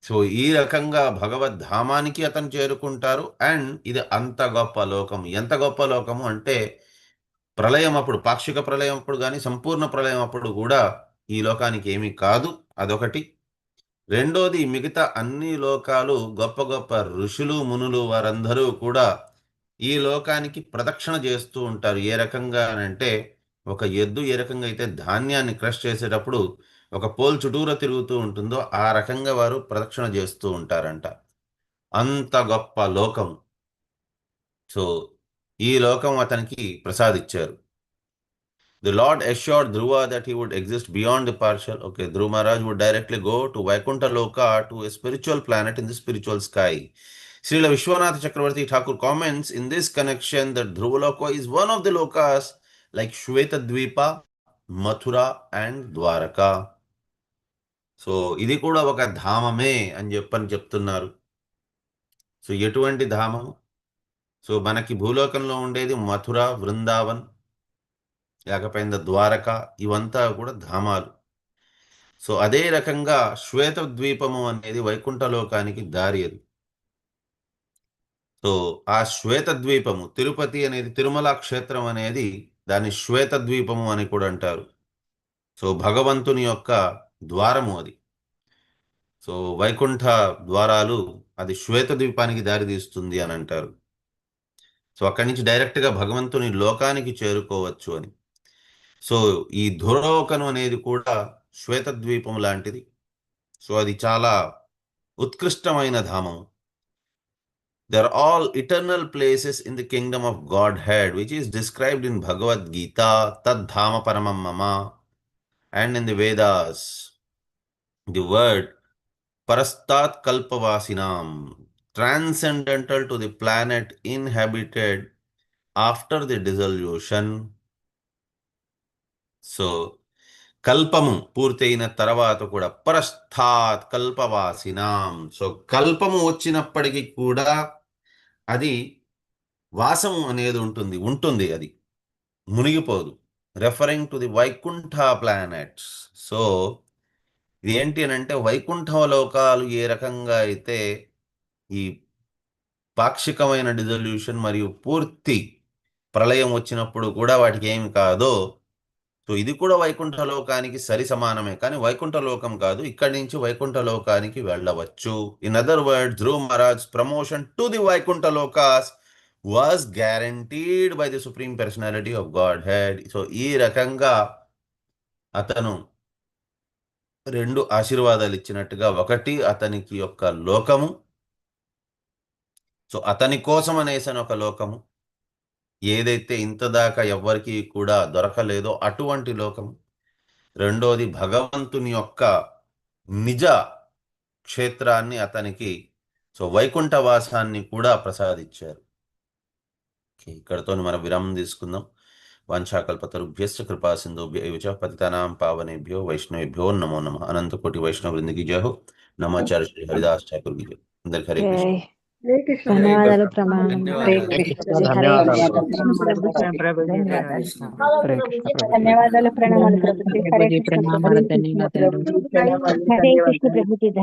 సో ఈ రకంగా భగవద్ధామానికి అతను చేరుకుంటారు. అండ్ ఇది అంత గొప్ప లోకం. ఎంత గొప్ప లోకము అంటే ప్రళయం అప్పుడు, పాక్షిక ప్రళయం అప్పుడు కానీ సంపూర్ణ ప్రళయం అప్పుడు కూడా ఈ లోకానికి ఏమీ కాదు. అదొకటి. రెండోది, మిగతా అన్ని లోకాలు గొప్ప గొప్ప ఋషులు మునులు వారందరూ కూడా ఈ లోకానికి ప్రదక్షిణ చేస్తూ ఉంటారు. ఏ రకంగా అంటే ఒక ఎద్దు ఏ రకంగా అయితే ధాన్యాన్ని క్రష్ చేసేటప్పుడు ఒక పోల్ చుట్టూరా తిరుగుతూ ఉంటుందో ఆ రకంగా వారు ప్రదక్షిణ చేస్తూ ఉంటారంట. అంత గొప్ప లోకం. సో ఈ లోకం అతనికి ప్రసాదించారు. The Lord assured Dhruva that he would exist beyond the partial. Okay, Dhruva Maharaj would directly go to Vaikuntha Loka, to a spiritual planet in the spiritual sky. Srila Vishwanath Chakravarti Thakur comments in this connection that Dhruva Loka is one of the lokas like Shvetadvipa, Mathura and Dwaraka. So, ఇది కూడా ఒక ధామమే అని చెప్తున్నారు. So ఎటువంటి ధామము? So మనకి భూలోకంలో ఉండేది మథుర, వృందావన్, లేకపోయింది ద్వారక, ఇవంతా కూడా ధామాలు. సో అదే రకంగా శ్వేత ద్వీపము అనేది వైకుంఠ లోకానికి దారి. అది సో ఆ శ్వేత ద్వీపము, తిరుపతి అనేది, తిరుమల క్షేత్రం అనేది దాన్ని శ్వేత ద్వీపము అని కూడా అంటారు. సో భగవంతుని యొక్క ద్వారము అది. సో వైకుంఠ ద్వారాలు అది శ్వేత ద్వీపానికి దారి తీస్తుంది అని అంటారు. సో అక్కడి నుంచి డైరెక్ట్గా భగవంతుని లోకానికి చేరుకోవచ్చు అని. సో ఈ ధురలోకను అనేది కూడా శ్వేత ద్వీపం లాంటిది. సో అది చాలా ఉత్కృష్టమైన ధామం. They are all eternal places in the kingdom of Godhead, which is described in Bhagavad Gita, Tad Dhama Paramam Mama, and in the Vedas. The word Parastat Kalpavasinam, transcendental to the planet inhabited after the dissolution. So కల్పము పూర్తయిన తర్వాత కూడా పరస్థాత్ కల్పవాసినాం. So కల్పము వచ్చినప్పటికీ కూడా అది వాసము అనేది ఉంటుంది, అది మునిగిపోదు. Referring to the Vaikuntha planets. So ఇది ఏంటి అని అంటే వైకుంఠ లోకాలు ఏ రకంగా అయితే ఈ పాక్షికమైన డిజల్యూషన్ మరియు పూర్తి ప్రళయం వచ్చినప్పుడు కూడా వాటికి ఏమి కాదో, సో ఇది కూడా వైకుంఠ లోకానికి సరి సమానమే. కానీ వైకుంఠ లోకం కాదు, ఇక్కడి నుంచి వైకుంఠ లోకానికి వెళ్ళవచ్చు. In other word, Dhruva Maharaj promotion to the Vaikuntha lokas was guaranteed by the supreme personality of Godhead. So ఈ రకంగా అతను రెండు ఆశీర్వాదాలు ఇచ్చినట్టుగా, ఒకటి అతనికి యొక్క లోకము, సో అతని కోసం అనేసిన ఒక లోకము, ఏదైతే ఇంతదాకా ఎవ్వరికి కూడా దొరకలేదో అటువంటి లోకం. రెండోది భగవంతుని యొక్క నిజ క్షేత్రాన్ని అతనికి, సో వైకుంఠవాసాన్ని కూడా ప్రసాదించారు. ఇక్కడతో మనం విరామం తీసుకుందాం. వాంఛాకల్పతరుభ్యశ్చ కృపా సింధుభ్యైవ చ పతితానాం పావనేభ్యో వైష్ణవేభ్యో నమో నమః. అనంతకోటి వైష్ణవ వృందికి జయ హో. నమాచార్య శ్రీ హరిదాస్ ఠాకూర్ కి జయ. అందరికీ హరే కృష్ణ. ధన్యవాదాలు. ప్రమాణం. ధన్యవాదాలు. ప్రణామాలు ప్రభుజీ. హరే కృష్ణ ప్రభుజీ.